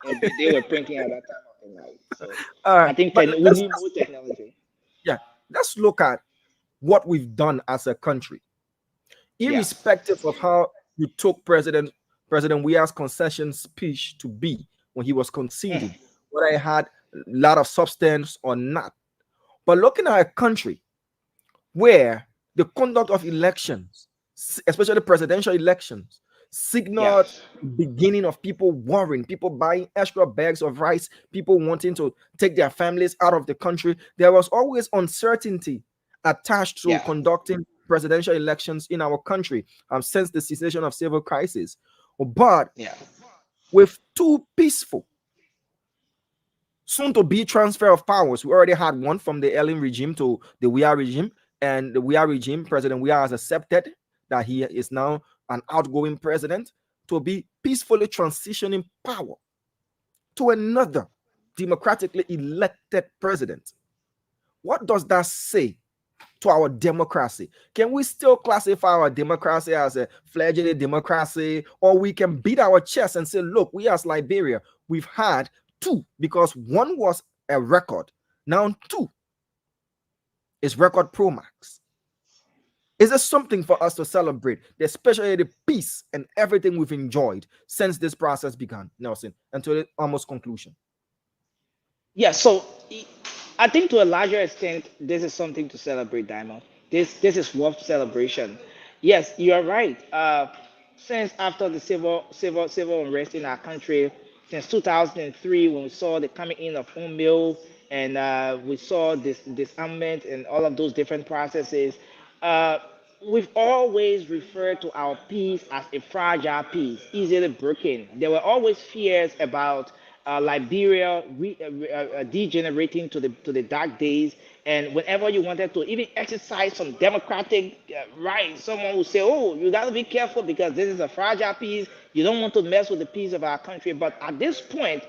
and they were printing at that time of the night. So
All
I
right,
think
but
we need more technology.
yeah, let's look at what we've done as a country,
Yeah.
irrespective of how you took President Weah's concession speech to be when he was conceding, whether it had a lot of substance or not. But looking at a country where the conduct of elections, especially presidential elections,
Yeah.
signaled the beginning of people worrying, people buying extra bags of rice, people wanting to take their families out of the country. There was always uncertainty attached to
Yeah.
conducting presidential elections in our country since the cessation of civil crisis. But
Yeah.
with two peaceful, Soon to be transfer of powers. We already had one from the Ellen regime to the Weah regime, and the Weah regime, President Weah has accepted that he is now an outgoing president to be peacefully transitioning power to another democratically elected president. What does that say to our democracy? Can we still classify our democracy as a fledgling democracy, or we can beat our chest and say, look, we as Liberia, we've had two, because one was a record. Now two is record pro max. Is there something for us to celebrate, especially the peace and everything we've enjoyed since this process began, Nelson, until it almost conclusion?
Yeah, so I think to a larger extent, this is something to celebrate, Diamond. This is worth celebration. Yes, you are right. Since after the civil unrest in our country, since 2003, when we saw the coming in of UNMIL, and we saw this disarmament and all of those different processes, uh, we've always referred to our peace as a fragile peace, easily broken. There were always fears about Liberia degenerating to the dark days. And whenever you wanted to even exercise some democratic rights, someone would say, "Oh, you got to be careful because this is a fragile peace. You don't want to mess with the peace of our country." But at this point,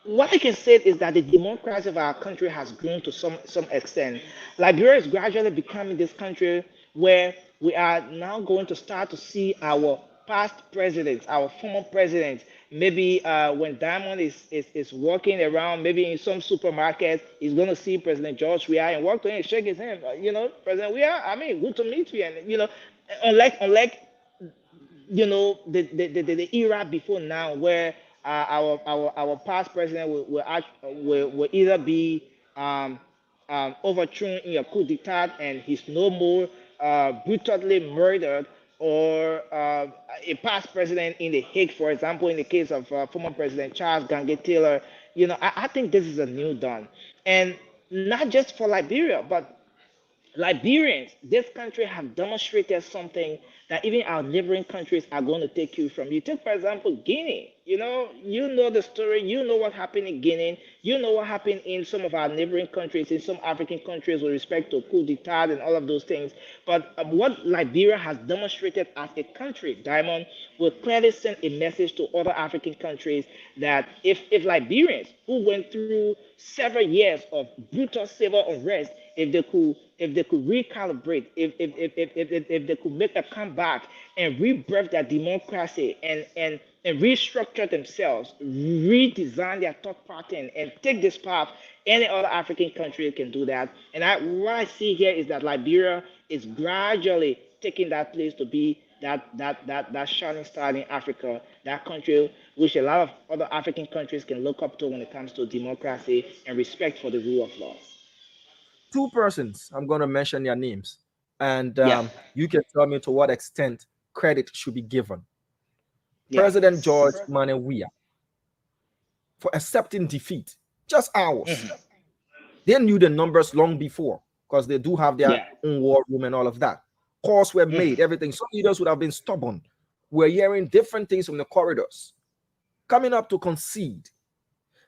what I can say is that the democracy of our country has grown to some extent. Liberia is gradually becoming this country where we are now going to start to see our past presidents, our former presidents. Maybe when Diamond is walking around, maybe in some supermarket, he's going to see President George Weah and walk to him and shake his hand. President Weah, I mean, good to meet you. And unlike the era before now where our past president will either be overthrown in a coup d'etat and he's no more brutally murdered, or a past president in the Hague, for example, in the case of former President Charles Gange Taylor. I think this is a new dawn, and not just for Liberia, but Liberians, this country have demonstrated something that even our neighboring countries are going to take you from. You take, for example, Guinea. You know the story. You know what happened in Guinea. You know what happened in some of our neighboring countries, in some African countries with respect to coup d'etat and all of those things. But what Liberia has demonstrated as a country, Diamond, will clearly send a message to other African countries that if Liberians who went through several years of brutal civil unrest, if they could recalibrate, if they could make a comeback and rebirth their democracy and restructure themselves, redesign their thought pattern, and take this path, any other African country can do that. And what I see here is that Liberia is gradually taking that place to be that shining star in Africa, that country which a lot of other African countries can look up to when it comes to democracy and respect for the rule of law.
Two persons, I'm going to mention their names, and
Yeah,
you can tell me to what extent credit should be given.
yeah.
President George Mane Weah, for accepting defeat, just hours.
Mhm.
They knew the numbers long before because they do have their
Yeah.
own war room and all of that. Calls were made,
Mhm.
everything. Some leaders would have been stubborn. We're hearing different things from the corridors. Coming up to concede,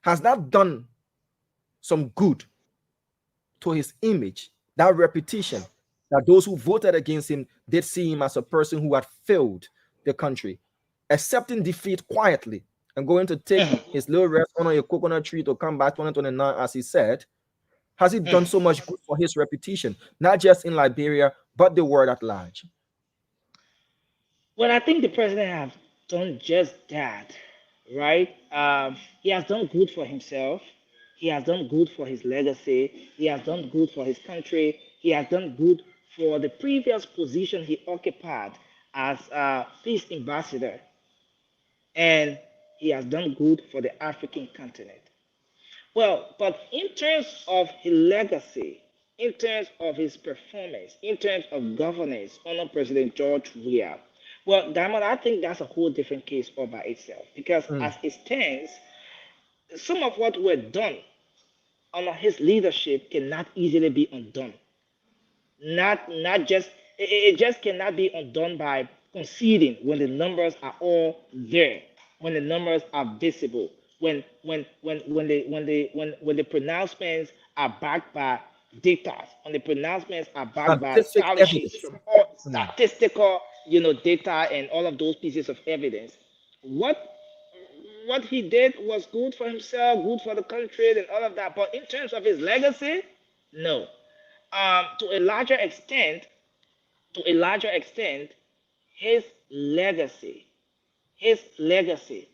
has that done some good to his image, that reputation, that those who voted against him did see him as a person who had failed the country, accepting defeat quietly and going to take
Mhm.
his little rest on a coconut tree to come back 2029, as he said? Has it done
Mhm.
so much good for his reputation, not just in Liberia, but the world at large?
Well, I think the president has done just that, right? He has done good for himself. He has done good for his legacy. He has done good for his country. He has done good for the previous position he occupied as peace ambassador. And he has done good for the African continent. Well, but in terms of his legacy, in terms of his performance, in terms of governance under President George Weah, well, Diamond, I think that's a whole different case all by itself. Because
Mm.
as it stands, some of what were done under his leadership cannot easily be undone. Not just it just cannot be undone by conceding when the numbers are all there, when the numbers are visible. when the pronouncements are backed by data, when the pronouncements are backed by
Scientific
scholarship
evidence.
from all
Mm.
statistical, data and all of those pieces of evidence. What he did was good for himself, good for the country, and all of that. But in terms of his legacy, no. To a larger extent, to a larger extent, his legacy, his legacy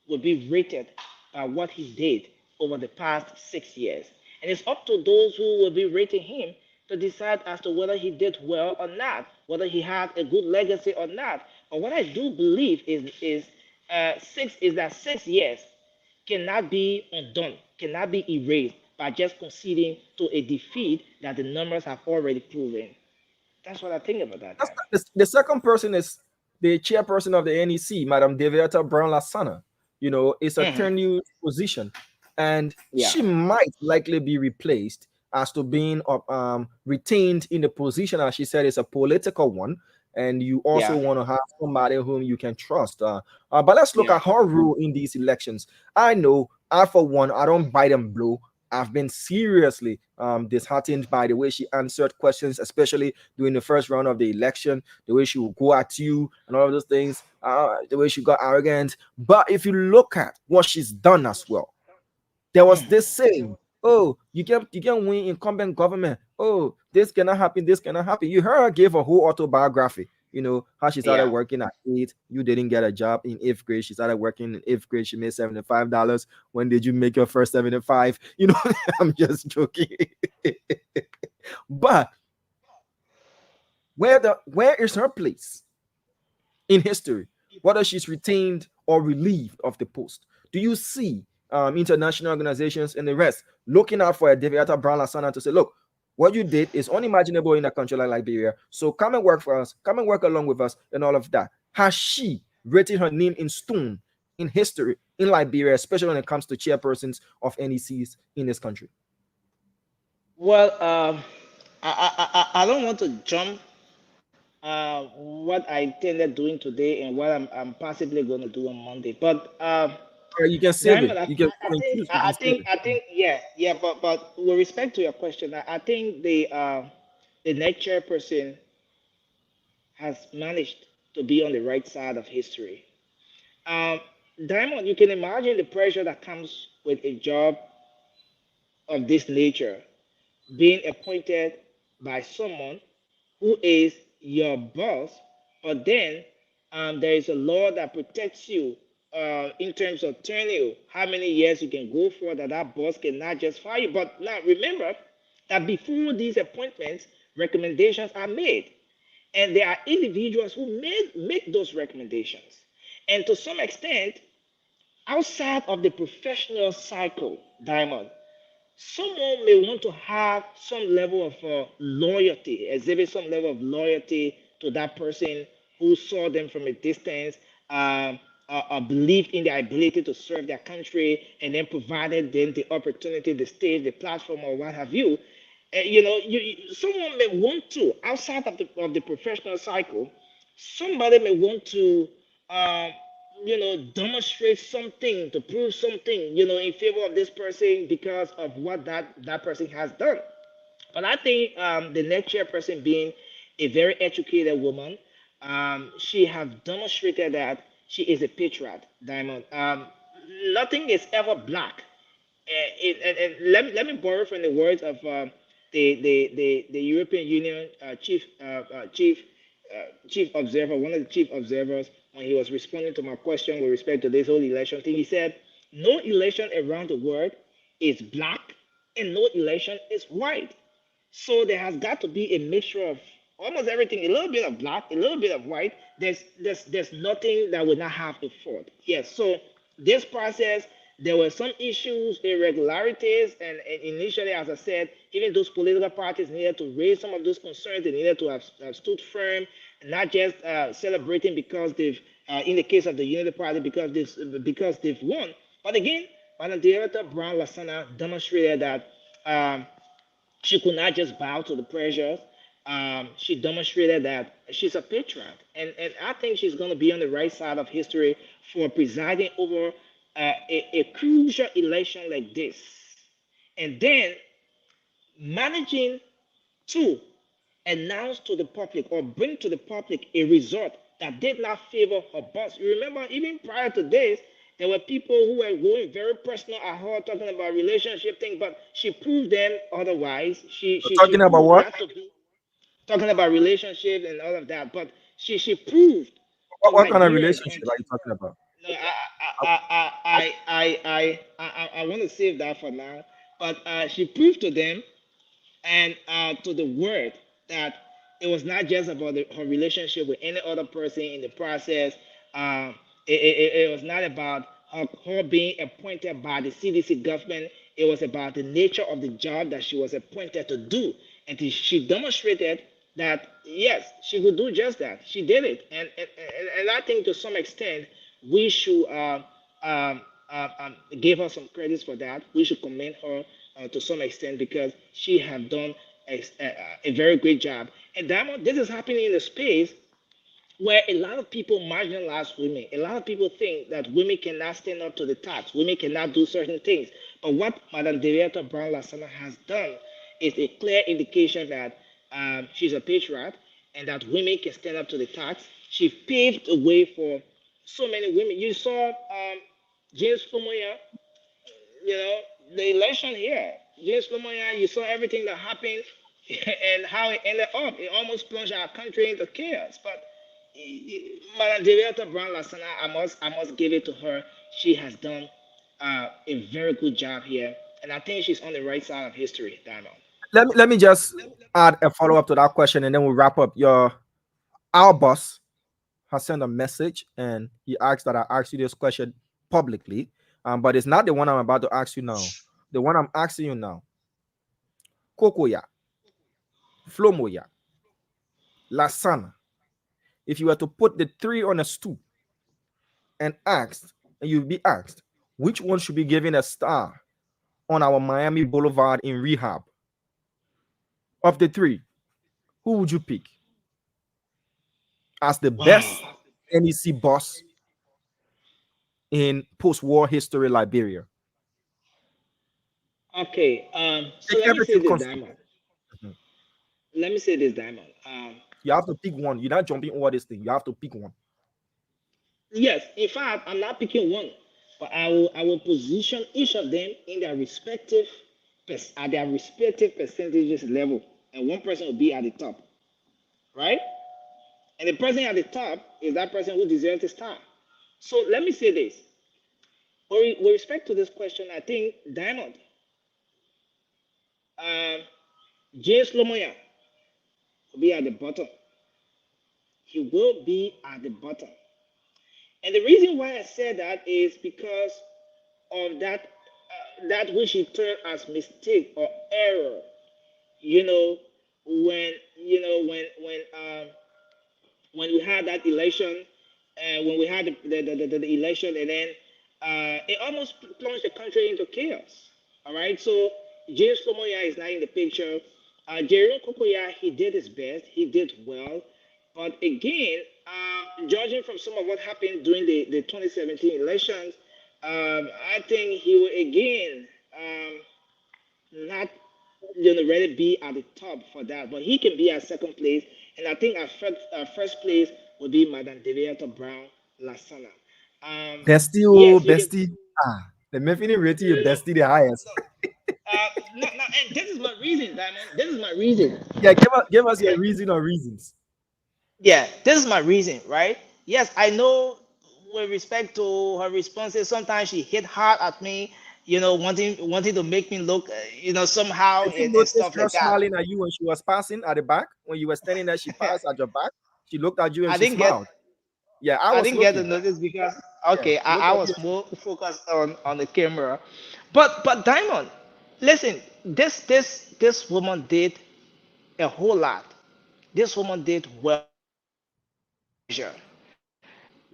will be rated by what he did over the past 6 years. And it's up to those who will be rating him to decide as to whether he did well or not, whether he had a good legacy or not. But what I do believe is that 6 years cannot be undone, cannot be erased by just conceding to a defeat that the numbers have already proven. That's what I think about that.
That's
Time.
the second person is the chairperson of the NEC, Madam Deviata Brown Lasana. It's a
Mhm.
tenured position, and
Yeah,
she might likely be replaced as to being retained in the position, as she said, is a political one. And you also
yeah,
want to have somebody whom you can trust. But let's look
yeah.
at her role in these elections. I know, I for one, I don't bite and blow. I've been seriously disheartened by the way she answered questions, especially during the first round of the election, the way she would go at you and all of those things, the way she got arrogant. But if you look at what she's done as well, there was
Mm.
this saying, "Oh, you can win incumbent government. Oh, this cannot happen. This cannot happen." You heard her give a whole autobiography. How she started
Yeah.
working at 8. You didn't get a job in 8th grade. She started working in 8th grade. She made $75. When did you make your first 75? I'm just joking. But where is her place in history, whether she's retained or relieved of the post? Do you see international organizations and the rest looking out for a Deviata Brown Lasana to say, look, what you did is unimaginable in a country like Liberia. So come and work for us, come and work along with us, and all of that. Has she written her name in stone in history in Liberia, especially when it comes to chairpersons of NECs in this country?
Well, I don't want to jump what I intended doing today and what I'm possibly going to do on Monday. But
Or you can save it.
Diamond,
You can point choose. You can save it.
yeah, yeah. But with respect to your question, I think the next chairperson has managed to be on the right side of history. Um, Diamond, you can imagine the pressure that comes with a job of this nature, being appointed by someone who is your boss, but then there is a law that protects you in terms of tenure, how many years you can go for, that boss cannot just fire you. But now remember that before these appointments, recommendations are made, and there are individuals who make those recommendations. And to some extent, outside of the professional cycle, Diamond, someone may want to have some level of loyalty, exhibit some level of loyalty to that person who saw them from a distance, believed in their ability to serve their country, and then provided them the opportunity, the stage, the platform, or what have you. Someone may want to, outside of the professional cycle, somebody may want to um, demonstrate something, to prove something, in favor of this person because of what that person has done. But I think the next chairperson, being a very educated woman, she has demonstrated that she is a patriot, Diamond. Nothing is ever black. And let me borrow from the words of the European Union chief observer, one of the chief observers, when he was responding to my question with respect to this whole election thing. He said, "No election around the world is black, and no election is white. So there has got to be a mixture of almost everything, a little bit of black, a little bit of white. There's nothing that will not have a fault." Yes. So this process, there were some issues, irregularities, and initially, as I said, even those political parties needed to raise some of those concerns. They needed to have stood firm, not just celebrating because in the case of the Unity Party, because they've won. But again, Madam Director Brown Lasana demonstrated that. She could not just bow to the pressures. She demonstrated that she's a patriot, and I think she's going to be on the right side of history for presiding over a crucial election like this, and then managing to announce to the public or bring to the public a result that did not favor her boss. You remember, even prior to this, there were people who were going very personal at her, talking about relationship things, but she proved them otherwise. She
Talking about
proved
what?
not to be talking about relationships and all of that, but she proved to
What kind of
Liberians.
relationship are you talking about?
No, I want to save that for now. But she proved to them and to the word that it was not just about her relationship with any other person in the process. It was not about her being appointed by the CDC government. It was about the nature of the job that she was appointed to do. And she demonstrated that, yes, she could do just that. She did it. And I think to some extent, we should give her some credits for that. We should commend her to some extent because she have done a very great job. And Diamond, this is happening in a space where a lot of people marginalize women. A lot of people think that women cannot stand up to the task. Women cannot do certain things. But what Madam Director Brown Lasana has done is a clear indication that she's a patriot and that women can stand up to the task. She paved the way for so many women. You saw James Fumoya, you know, the election here. James Lumoya, you saw everything that happened and how it ended up. It almost plunged our country into chaos. But Madam Director Brown Lasana, I must give it to her. She has done a very good job here. And I think she's on the right side of history, Diamond.
Let me just add a follow up to that question, and then we'll wrap up. Our boss has sent a message, and he asked that I ask you this question publicly, but it's not the one I'm about to ask you now. The one I'm asking you now, Kokoya, Flomoya, Lasana. If you were to put the three on a stool and you'd be asked, which one should be given a star on our Miami Boulevard in rehab? Of the three, who would you pick as the best NEC boss in post-war history Liberia?
Okay, so
Take
let me say
everything
this,
considered.
Diamond.
Mhm.
Let me say this, Diamond.
You have to pick one. You're not jumping over this thing. You have to pick one.
Yes, in fact, I'm not picking one, but I will position each of them in their respective at their respective percentages level, and one person will be at the top, right? And the person at the top is that person who deserves the star. So let me say this. With respect to this question, I think Diamond, um, James Lomoya will be at the bottom. He will be at the bottom. And the reason why I said that is because of that which he termed as mistake or error. You know, when when we had that election, when we had the election, and then it almost plunged the country into chaos. All right, so James Lomoya is not in the picture. Jerome Kokoya, he did his best, he did well, but again, judging from some of what happened during the 2017 elections, I think he will again not ready be at the top for that, but he can be at second place, and I think our first place would be Madam Deviata Brown Lasana.
Bestie, oh,
Yes, you can.
bestie. The Mefini rating your bestie the highest.
No, and this is my reason, Diamond. This is my reason.
Yeah, give us your reason or reasons.
Yeah, this is my reason, right? Yes, I know with respect to her responses, sometimes she hit hard at me, wanting to make me look, somehow
Did you
and
notice
stuff
her
like that.
smiling at you when she was passing at the back? When you were standing there, she passed at your back. She looked at you and
I
she
didn't get
smiled. Yeah, I
I
was
didn't get to
looking.
notice because
Yeah,
okay,
she looked
I
at you.
was more focused on the camera. But Diamond, listen, this woman did a whole lot. This woman did well measure.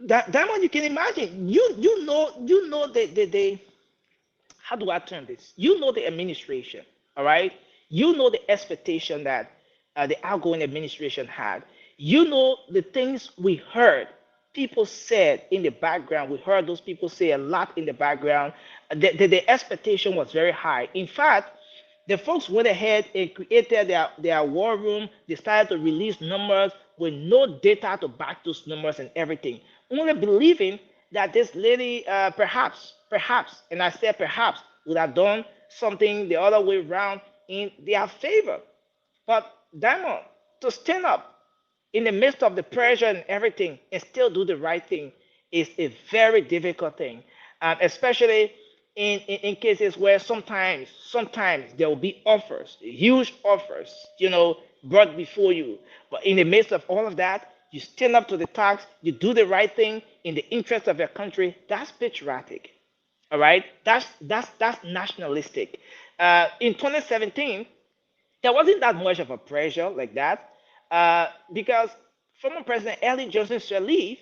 That Diamond, you can imagine. You know the how do I term this? You know the administration, all right? You know the expectation that the outgoing administration had. You know the things we heard people said in the background. We heard those people say a lot in the background. The expectation was very high. In fact, the folks went ahead and created their war room. They started to release numbers with no data to back those numbers and everything. Only believing that this lady perhaps, and I said perhaps, would have done something the other way around in their favor. But Diamond, to stand up in the midst of the pressure and everything and still do the right thing is a very difficult thing, especially in cases where sometimes there will be offers, huge offers, brought before you. But in the midst of all of that, you stand up to the task, you do the right thing in the interest of your country. That's patriotic. All right, that's nationalistic. In 2017, there wasn't that much of a pressure like that, because former President Ellen Johnson Sirleaf,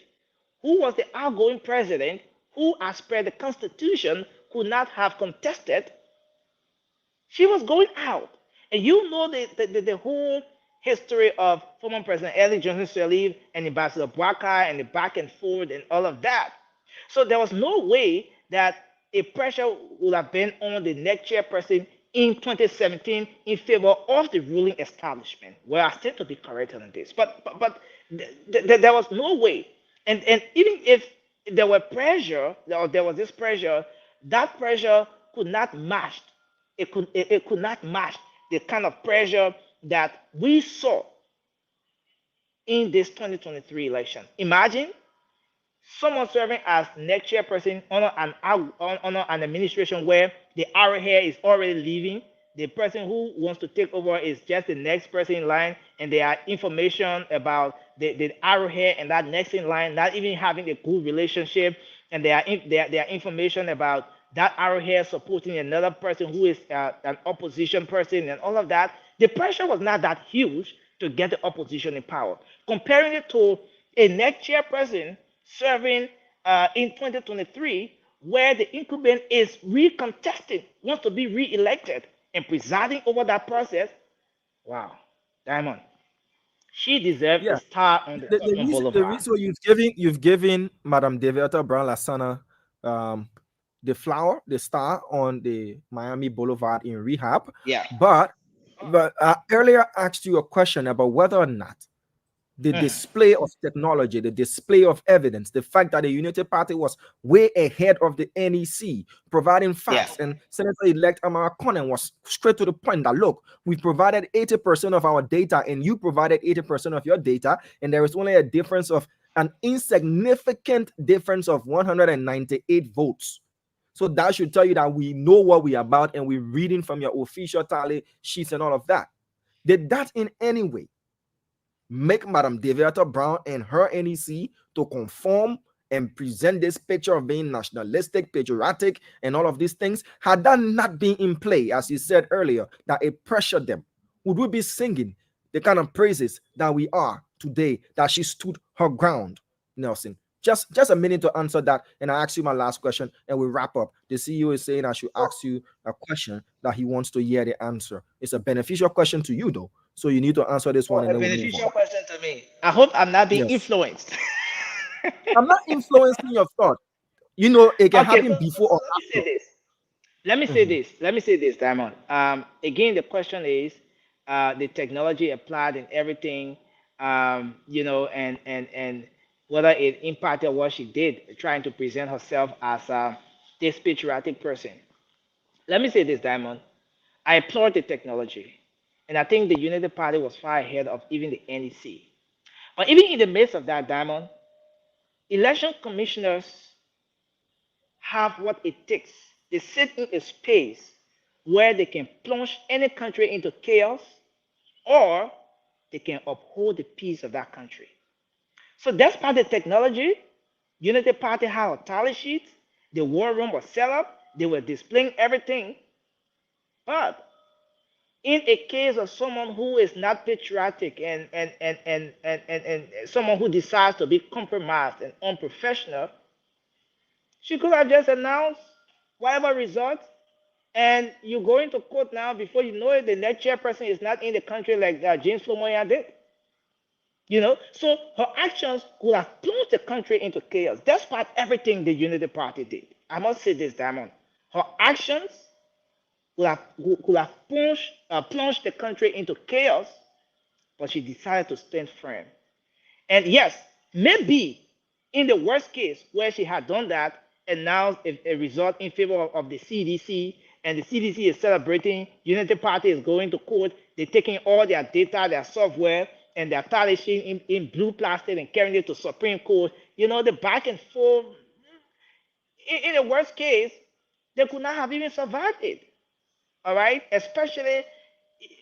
who was the outgoing president, who, as per the Constitution, could not have contested, she was going out. And you know the whole history of former President Ellen Johnson Sirleaf and Ambassador Bwaka and the back and forth and all of that. So there was no way that a pressure would have been on the next chairperson in 2017 in favor of the ruling establishment. Well, I stand to be corrected on this, but there was no way. And even if there were pressure, or there was this pressure, that pressure could not match. It could not match the kind of pressure that we saw in this 2023 election. Imagine someone serving as next chairperson under an administration where the arrowhead is already leaving. The person who wants to take over is just the next person in line, and there are information about the arrowhead and that next in line not even having a good relationship, and there are information about that arrowhead supporting another person who is an opposition person and all of that. The pressure was not that huge to get the opposition in power. Comparing it to a next chairperson serving in 2023, where the incumbent is recontesting, wants to be re-elected and presiding over that process. Wow, Diamond, she deserves
Yeah.
a star on
The
on
reason,
Boulevard.
so you've given Madam Deviata Brown Lasana the flower, the star on the Miami Boulevard in rehab.
Yeah.
But I earlier asked you a question about whether or not the
Mhm.
display of technology, the display of evidence, the fact that the Unity Party was way ahead of the NEC, providing facts, and Senator-elect Amara Conan was straight to the point that, look, we provided 80% of our data and you provided 80% of your data, and there is only a difference of an insignificant difference of 198 votes. So that should tell you that we know what we're about and we're reading from your official tally sheets and all of that. Did that in any way make Madam Deviata Brown and her NEC to conform and present this picture of being nationalistic, patriotic, and all of these things? Had that not been in play, as you said earlier, that it pressured them, would we be singing the kind of praises that we are today, that she stood her ground, Nelson? Just a minute to answer that, and I ask you my last question, and we wrap up. The CEO is saying I should ask you a question that he wants to hear the answer. It's a beneficial question to you, though, so you need to answer this one,
A
and then we move
beneficial
on.
question to me. I hope I'm not being
Yes,
influenced.
I'm not influencing your thought. You know, it can
Okay,
happen before or
let me say
after.
this. Let me say this. Let me say this, Diamond. Again, the question is the technology applied and everything, and whether it impacted what she did, trying to present herself as this patriotic person. Let me say this, Diamond. I applaud the technology, and I think the Unity Party was far ahead of even the NEC. But even in the midst of that, Diamond, election commissioners have what it takes. They sit in a space where they can plunge any country into chaos, or they can uphold the peace of that country. So that's part of the technology. Unity Party had a tally sheet. The war room was set up. They were displaying everything. But in a case of someone who is not patriotic and someone who decides to be compromised and unprofessional, she could have just announced whatever result, and you go into court now. Before you know it, the next chairperson is not in the country like James Flomoya did. So her actions could have plunged the country into chaos, despite everything the Unity Party did. I must say this, Diamond. Her actions could have plunged the country into chaos, but she decided to stand firm. And yes, maybe in the worst case where she had done that, and now a result in favor of the CDC, and the CDC is celebrating, Unity Party is going to court, they're taking all their data, their software, and they're tarnishing in blue plastic and carrying it to Supreme Court. The back and forth. In the worst case, they could not have even survived it. All right, especially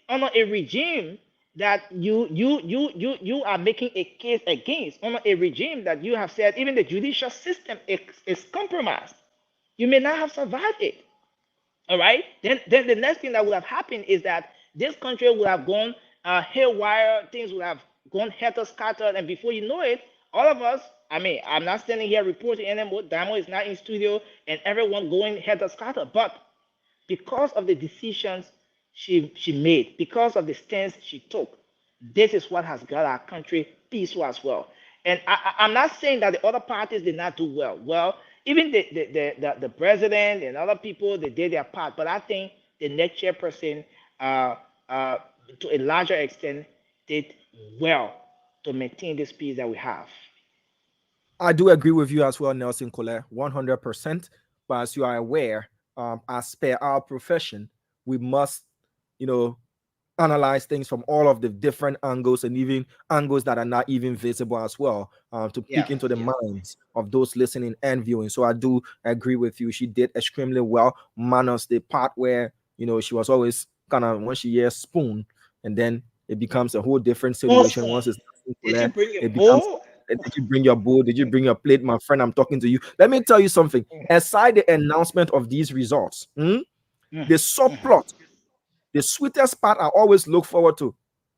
under a regime that you are making a case against, under a regime that you have said even the judicial system is compromised. You may not have survived it. All right, then the next thing that would have happened is that this country would have gone haywire. Things would have gone helter skelter, and before you know it, all of us. I mean, I'm not standing here reporting anymore. Damo is not in studio, and everyone going helter skelter. But because of the decisions she made, because of the stance she took, this is what has got our country peaceful as well. And I'm not saying that the other parties did not do well. Well, even the president and other people, they did their part. But I think the next chairperson, to a larger extent, did well to maintain this peace that we have.
I do agree with you as well, Nelson Colette, 100%. But as you are aware, as per our profession, we must, analyze things from all of the different angles, and even angles that are not even visible as well, to peek into the minds of those listening and viewing. So I do agree with you. She did extremely well, minus the part where, she was always kind of, when she hears spoon, and then it becomes a whole different situation. Once it's
Did you bring your
it becomes,
bowl?
did you bring your bowl? Did you bring your plate? My friend, I'm talking to you. Let me tell you something. Aside the announcement of these results, the subplot, the sweetest part I always look forward to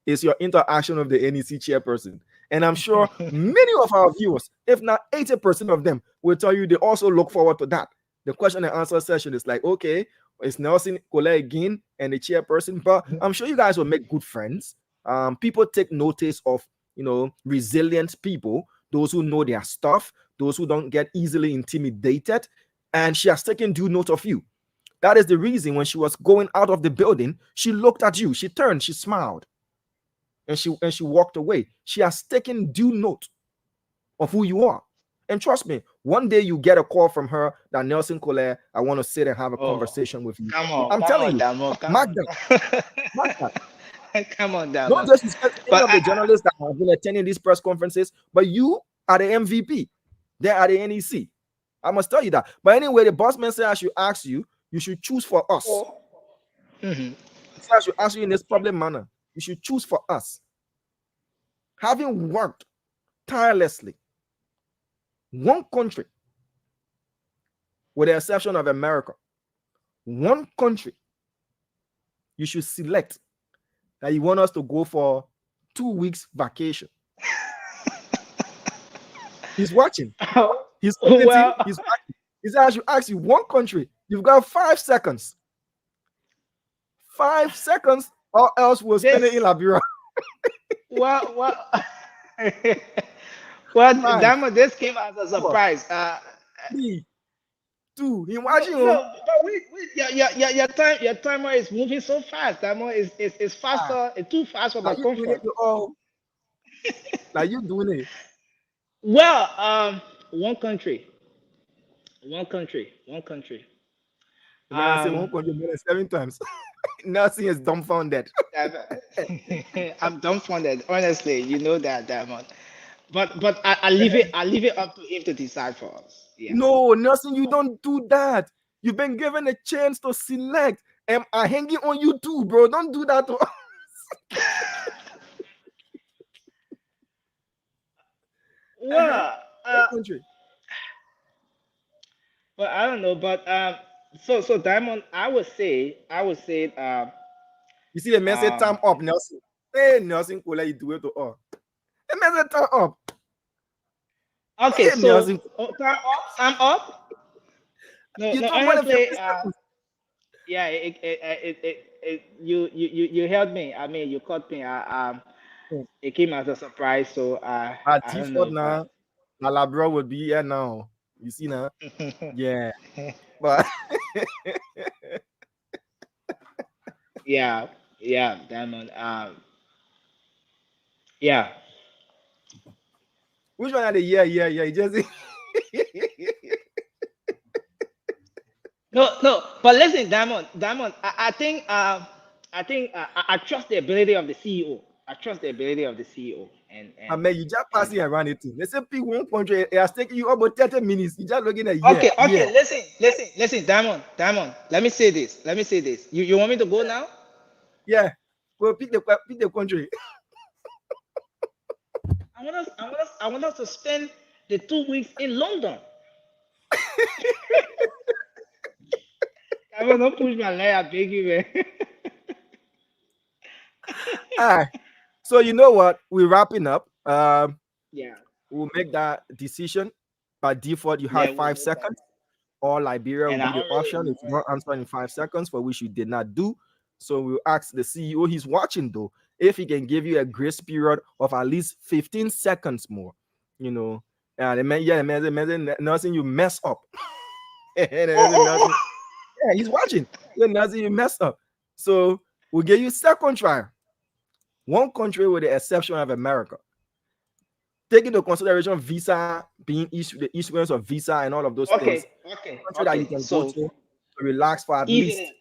is your interaction with the NEC chairperson. And I'm sure many of our viewers, if not 80% of them, will tell you they also look forward to that. The question and answer session is like, okay, it's Nelson Colette again and the chairperson, but I'm sure you guys will make good friends. People take notice of, resilient people, those who know their stuff, those who don't get easily intimidated. And she has taken due note of you. That is the reason when she was going out of the building, she looked at you, she turned, she smiled, and she walked away. She has taken due note of who you are. And trust me, one day you get a call from her that Nelson Colette, I want to sit and have a conversation with you. I'm telling you,
Damo,
mark that. Mark that.
Come on,
Not
Damo.
just respect any
But
of the journalists that have been attending these press conferences, but you are the MVP. They are the NEC. I must tell you that. But anyway, the boss man said I should ask you, you should choose for us. I should ask you in this public manner. You should choose for us. Having worked tirelessly, one country, with the exception of America, one country, you should select that you want us to go for 2 weeks vacation. He's watching. He's
well,
he's watching. He said I should ask you one country. You've got 5 seconds. 5 seconds, or else we'll spend it in Liberia.
well,
Five,
Damo, this came as a surprise.
3, 2. Imagine.
No, but your timer is moving so fast. Damo is faster, it's too fast for my
Are you doing
comfort.
it? Oh, are you doing it?
Well, one country.
The man said
Um,
one country more than 7 times. Nothing is dumbfounded.
I'm dumbfounded, honestly. You know that, Diamond. But I leave it up to him to decide for us. Yeah.
No, Nelson, you don't do that. You've been given a chance to select. And I'm hanging on you too, bro. Don't do that to us.
Well,
What country?
but I don't know. But so Diamond, I would say,
You see the man say time up, Nelson. Hey, Nelson, Kola, you do it to all. The man said time up.
okay.
Hey,
So
Nelson.
time up, time up. No,
You
no.
talk more than
Honestly,
50 seconds.
yeah. You held me. I mean, you caught me. It came as a surprise, so
At
I don't
default
know.
now, Alabra would be here now. You see now? Yeah. But
Yeah, yeah, Diamond. Yeah.
which one are the yeah? You just
No, no. But listen, Diamond. I think I trust the ability of the CEO. I trust the ability of the CEO,
I mean, you just
and
passing around it. They say pick one country. It has taken you about 30 minutes. You just looking at
okay,
yeah.
okay. Listen, Diamond. Let me say this. Let me say this. You want me to go now?
Yeah. Well, pick the country.
I want us to spend the 2 weeks in London. Diamond, don't push my leg. I beg you, man.
All right. So you know what? We're wrapping up.
Yeah,
We'll make that decision. By default, you
yeah.
have
We'll
5 seconds. Or Liberia will
and
be
I
the
don't really.
option if you don't answer in 5 seconds, for which you did not do. So we'll ask the CEO, he's watching though, if he can give you a grace period of at least 15 seconds more. You know, nothing you mess up. Nothing. Yeah, he's watching. Nothing you mess up. So we'll give you second trial. One country with the exception of America. Take into consideration visa being issued, the issuance of visa and all of those things. Country that you can go
So
to relax for at least
easily,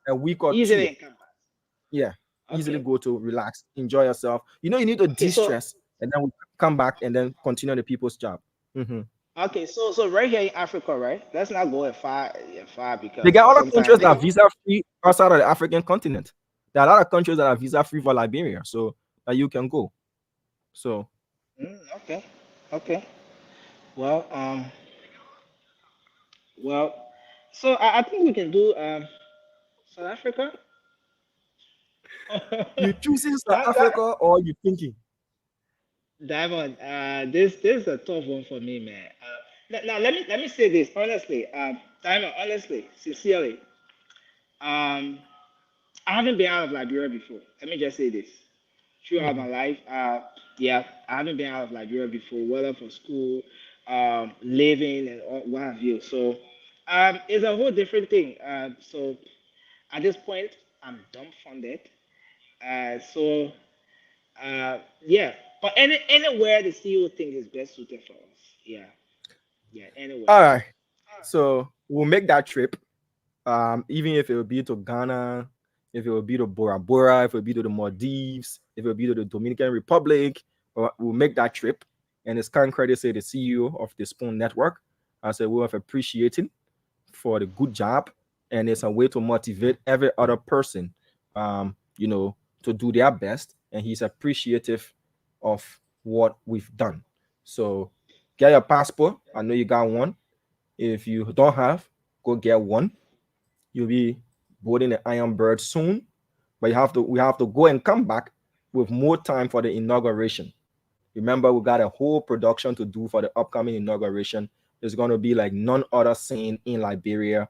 a week or
easily
two.
and come back.
Yeah, easily
Okay.
go to relax, enjoy yourself. You know, you need to
Okay. So
de-stress, and then we come back and then continue the people's job.
okay. So right here in Africa, right? Let's not go far
They
because
got other countries
sometimes.
that are visa free outside of the African continent. There are a lot of countries that are visa free for Liberia, so that you can go. So
Okay. Okay. Well, well. So I think we can do South Africa.
you choosing South
that
Africa or you thinking?
Diamond, this is a tough one for me, man. Now let me say this honestly, Diamond, honestly, sincerely, um, I haven't been out of Liberia before. Let me just say this. Throughout my life, yeah, I haven't been out of Liberia before, whether for school, living, and what have you. So, it's a whole different thing. So at this point, I'm dumbfounded. So yeah, but anywhere the CEO thinks is best suited for us. Yeah, yeah, anywhere.
All right, so we'll make that trip. Even if it will be to Ghana, if it will be to Bora Bora, if it will be to the Maldives, if it will be to the Dominican Republic, we'll make that trip. And it's kind credit say the CEO of the Spoon Network. I said we have appreciating for the good job, and it's a way to motivate every other person, you know, to do their best. And he's appreciative of what we've done. So get your passport. I know you got one. If you don't have, go get one. You'll be boarding the Iron Bird soon, but we have to go and come back with more time for the inauguration. Remember, we got a whole production to do for the upcoming inauguration. It's going to be like none other scene in Liberia.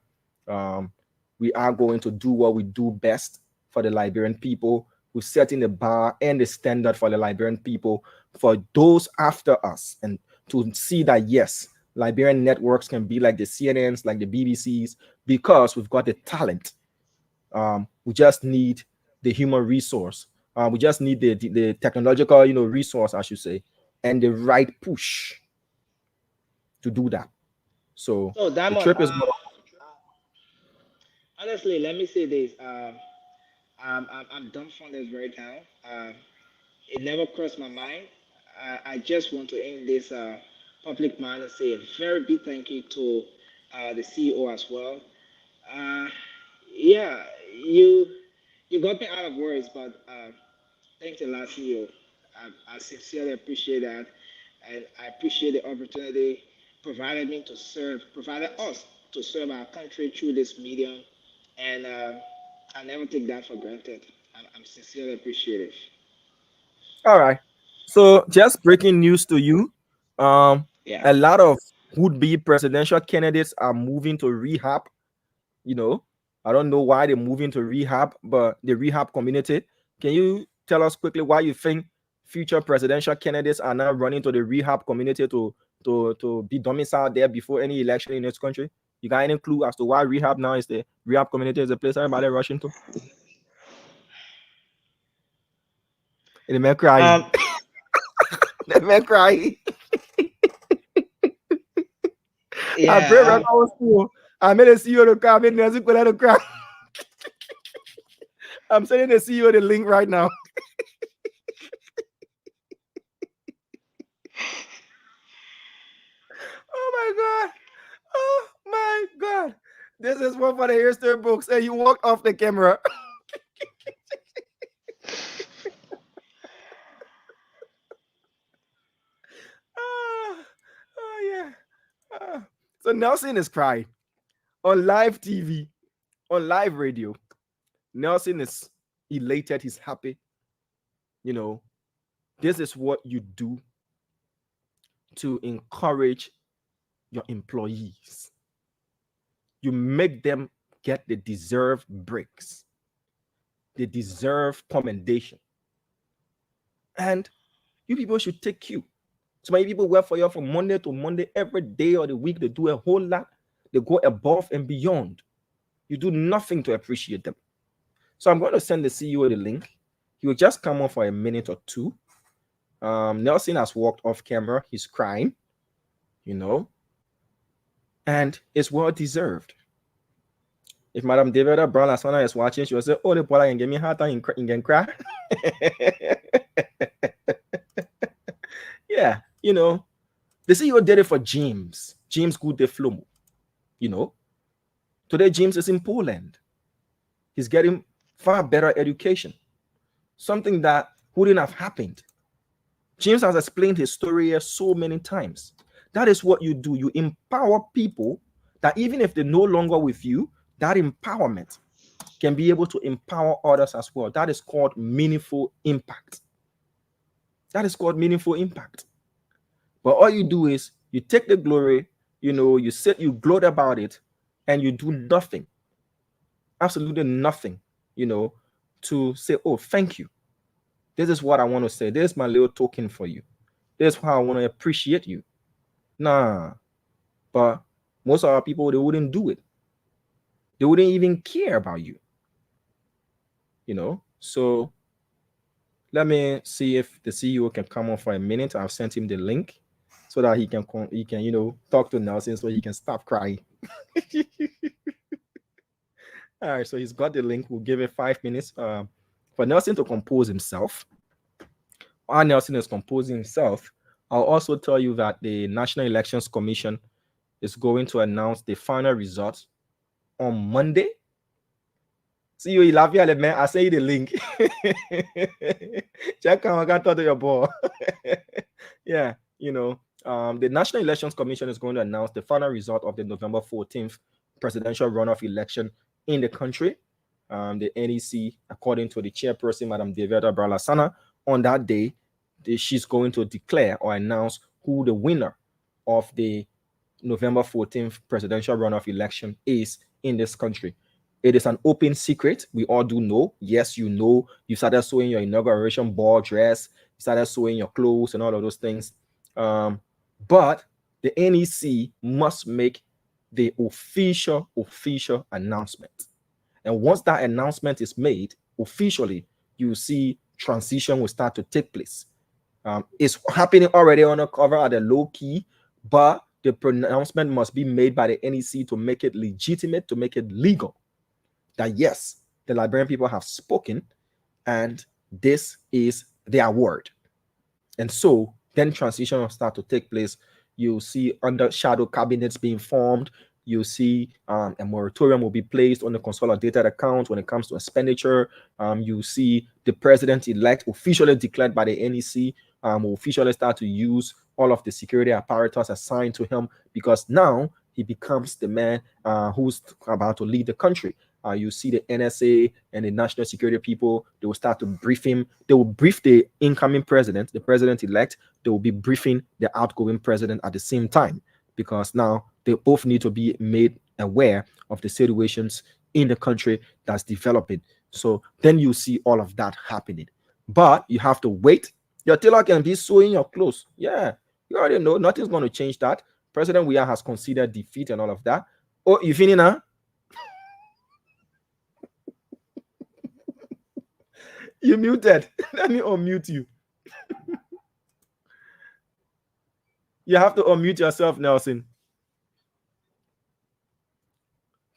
We are going to do what we do best for the Liberian people. We're setting the bar and the standard for the Liberian people, for those after us, and to see that yes, Liberian networks can be like the CNNs, like the BBCs, because we've got the talent. We just need the human resource. We just need the technological, resource, I should say, and the right push to do that. So
So
the
Diamond,
trip is
honestly, let me say this. I'm dumbfounded right now. It never crossed my mind. I just want to end this public man and say a very big thank you to the CEO as well. Uh, yeah, you got me out of words, but thanks a lot, CEO. I sincerely appreciate that, and I appreciate the opportunity provided us to serve our country through this medium, and I never take that for granted. I'm sincerely appreciative.
all right. So just breaking news to you.
Yeah.
A lot of would-be presidential candidates are moving to rehab. You know, I don't know why they're moving to rehab, but the rehab community. Can you tell us quickly why you think future presidential candidates are now running to the rehab community to be domiciled there before any election in this country? You got any clue as to why rehab now is the rehab community is the place everybody rushing to? The man crying. The man crying. I pray right now school. I made a CEO to cry. I made Nancy to cry. I'm sending the CEO the link right now. Oh my God. Oh my God. This is one for the history books. And you walked off the camera. Oh yeah. So Nelson is crying on live TV, on live radio. Nelson is elated. He's happy. You know, this is what you do to encourage your employees. You make them get the deserved breaks. They deserve commendation. And you people should take cue. So many people work for you from Monday to Monday, every day of the week. They do a whole lot. They go above and beyond. You do nothing to appreciate them. So I'm going to send the CEO the link. He will just come on for a minute or two. Nelson has walked off camera. He's crying, you know, and it's well deserved. If Madam David Brown Lasana is watching, she will say, "Oh, the boy can give me a hard time and cry." Yeah, you know, the CEO did it for James Good de Flomo. You know, today James is in Poland. He's getting far better education, something that wouldn't have happened. James has explained his story here so many times. That is what you do. You empower people that even if they're no longer with you, that empowerment can be able to empower others as well. That is called meaningful impact. That is called meaningful impact. But all you do is you take the glory, you know, you sit, you gloat about it, and you do nothing, absolutely nothing, you know, to say, "Oh, thank you. This is what I want to say. This is my little token for you. This is how I want to appreciate you." Nah, but most of our people, they wouldn't do it. They wouldn't even care about you, you know. So let me see if the CEO can come on for a minute. I've sent him the link so that he can, you know, talk to Nelson so he can stop crying. All right, so he's got the link. We'll give it 5 minutes for Nelson to compose himself. While Nelson is composing himself, I'll also tell you that the National Elections Commission is going to announce the final results on Monday. See you, Ilavia, man. I say the link. Check out, I got to your boy. Yeah, you know, the National Elections Commission is going to announce the final result of the November 14th presidential runoff election in the country. The NEC, according to the chairperson, Madam David Brown Lasana, on that day, she's going to declare or announce who the winner of the November 14th presidential runoff election is in this country. It is an open secret. We all do know. Yes, you know. You started sewing your inauguration ball dress. You started sewing your clothes and all of those things. But the NEC must make the official announcement. And once that announcement is made officially, you see transition will start to take place. It's happening already on the cover at the low key, but the pronouncement must be made by the NEC to make it legitimate, to make it legal. That yes, the Liberian people have spoken and this is their word. And so then transition will start to take place. You'll see under shadow cabinets being formed. You'll see a moratorium will be placed on the consolidated account when it comes to expenditure. You see the president-elect officially declared by the NEC will officially start to use all of the security apparatus assigned to him, because now he becomes the man who's about to lead the country. You see the NSA and the national security people, they will start to brief him. They will brief the incoming president, the president-elect. They will be briefing the outgoing president at the same time, because now they both need to be made aware of the situations in the country that's developing. So then you see all of that happening. But you have to wait Your tailor can be sewing your clothes. Yeah, you already know nothing's going to change that. President Weah has considered defeat and all of that. Oh, you feeling now? You muted. Let me unmute you. You have to unmute yourself, Nelson.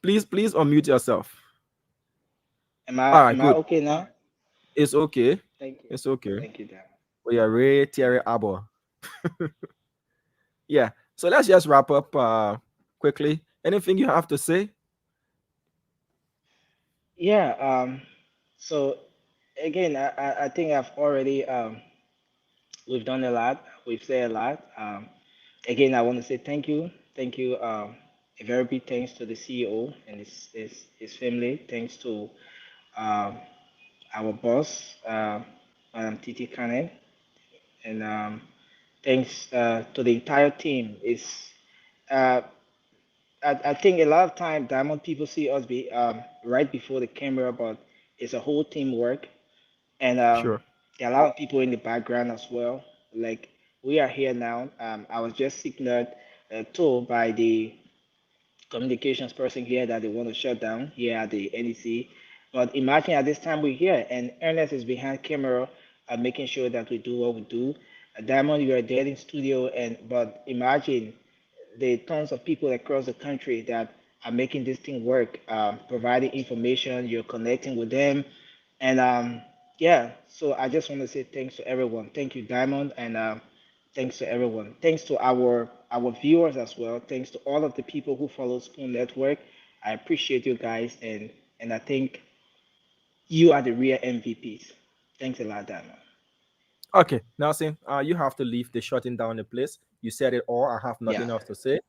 Please unmute yourself.
Am
All right,
am I
good.
okay now?
It's okay.
Thank you.
It's okay.
Thank you, Dan.
We are Ray Thierry Abba. Yeah. So let's just wrap up quickly. Anything you have to say?
Yeah, so again, I think I've already we've done a lot, we've said a lot. Again, I want to say thank you. A very big thanks to the CEO and his family. Thanks to um, our boss, Madam Titi Kane, and thanks to the entire team. Uh, I think a lot of time Diamond people see us be right before the camera, but it's a whole team work, and
Sure.
there are a lot of people in the background as well. Like we are here now. I was just signaled told by the communications person here that they want to shut down here at the NEC. But imagine at this time we're here and Ernest is behind camera, making sure that we do what we do. Diamond, you are there in studio, and but imagine the tons of people across the country that are making this thing work, providing information, you're connecting with them. And yeah, so I just want to say thanks to everyone. Thank you, Diamond, and thanks to everyone. Thanks to our viewers as well. Thanks to all of the people who follow Spoon Network. I appreciate you guys, and I think you are the real MVPs. Thanks a lot, Diamond.
Okay, Nelson, you have to leave the shutting down the place. You said it all. I have
Yeah.
nothing else to say.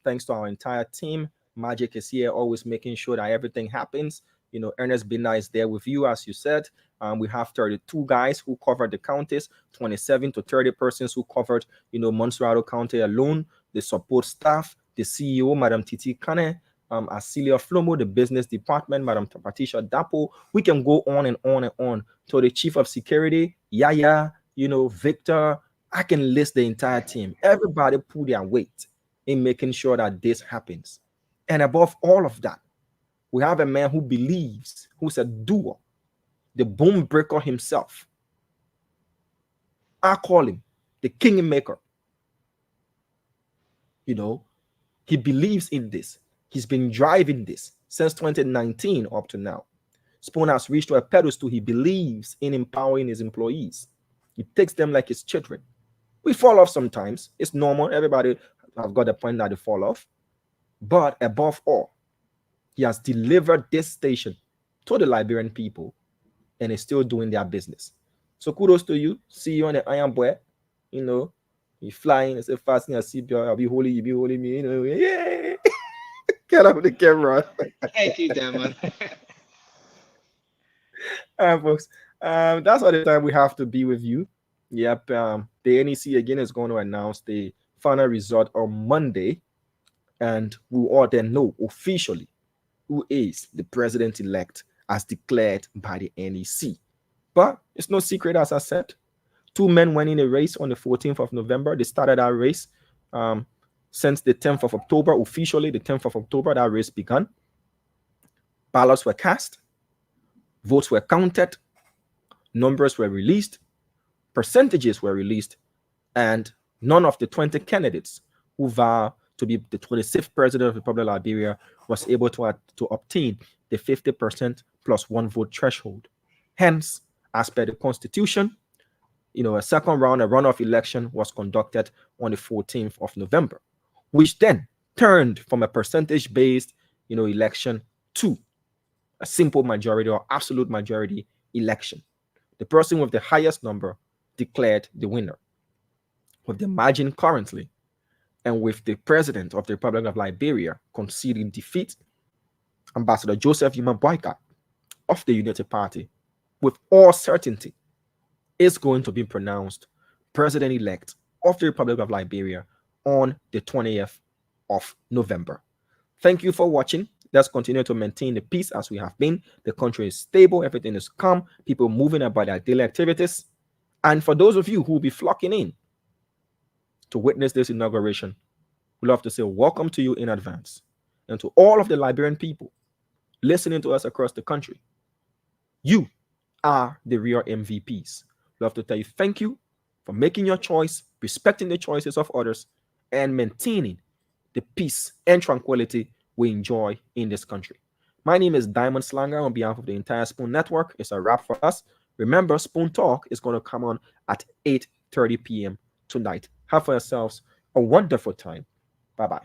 Thanks to our entire team. Magic is here, always making sure that everything happens. Ernest Bina is there with you, as you said. We have 32 guys who covered the counties, 27 to 30 persons who covered, Montserrat County alone, the support staff, the CEO, Madam Titi Kane, Asilia Flomo, the business department, Madam Patricia Dapo. We can go on and on and on. To the chief of security, Yaya, Victor. I can list the entire team. Everybody put their weight in making sure that this happens. And above all of that, we have a man who believes, who's a doer, the boom breaker himself. I call him the king maker. He believes in this. He's been driving this since 2019 up to now. Spoon has reached to a pedestal. He believes in empowering his employees. He takes them like his children. We fall off sometimes. It's normal. Everybody have got a point that they fall off. But above all, he has delivered this station to the Liberian people and is still doing their business. So kudos to you. See you on the Iron Boy. You flying, it's a fasting, I see I'll be holy, you be holy me. Yeah. Get up the camera.
Thank you, Diamond.
All right, folks. That's all the time we have to be with you. Yep. The NEC again is going to announce the final result on Monday, and we'll all then know officially who is the president-elect as declared by the NEC. But it's no secret, as I said. Two men went in a race on the 14th of November. They started that race since the 10th of October. Officially, the 10th of October, that race began. Ballots were cast. Votes were counted. Numbers were released. Percentages were released. And none of the 20 candidates who vow to be the 26th president of the Republic of Liberia was able to obtain the 50% plus one vote threshold. Hence, as per the Constitution, a second round, a runoff election was conducted on the 14th of November, which then turned from a percentage-based, election to a simple majority or absolute majority election. The person with the highest number declared the winner. With the margin currently, and with the president of the Republic of Liberia conceding defeat, Ambassador Joseph Yuma Boyka of the United Party, with all certainty, is going to be pronounced president-elect of the Republic of Liberia on the 20th of November. Thank you for watching. Let's continue to maintain the peace as we have been. The country is stable. Everything is calm. People moving about their daily activities. And for those of you who will be flocking in to witness this inauguration, we'd love to say welcome to you in advance. And to all of the Liberian people listening to us across the country, you are the real MVPs. We'd love to tell you thank you for making your choice, respecting the choices of others, and maintaining the peace and tranquility we enjoy in this country. My name is Diamond Slanger on behalf of the entire Spoon Network. It's a wrap for us. Remember, Spoon Talk is going to come on at 8:30 p.m. tonight. Have for yourselves a wonderful time. Bye-bye.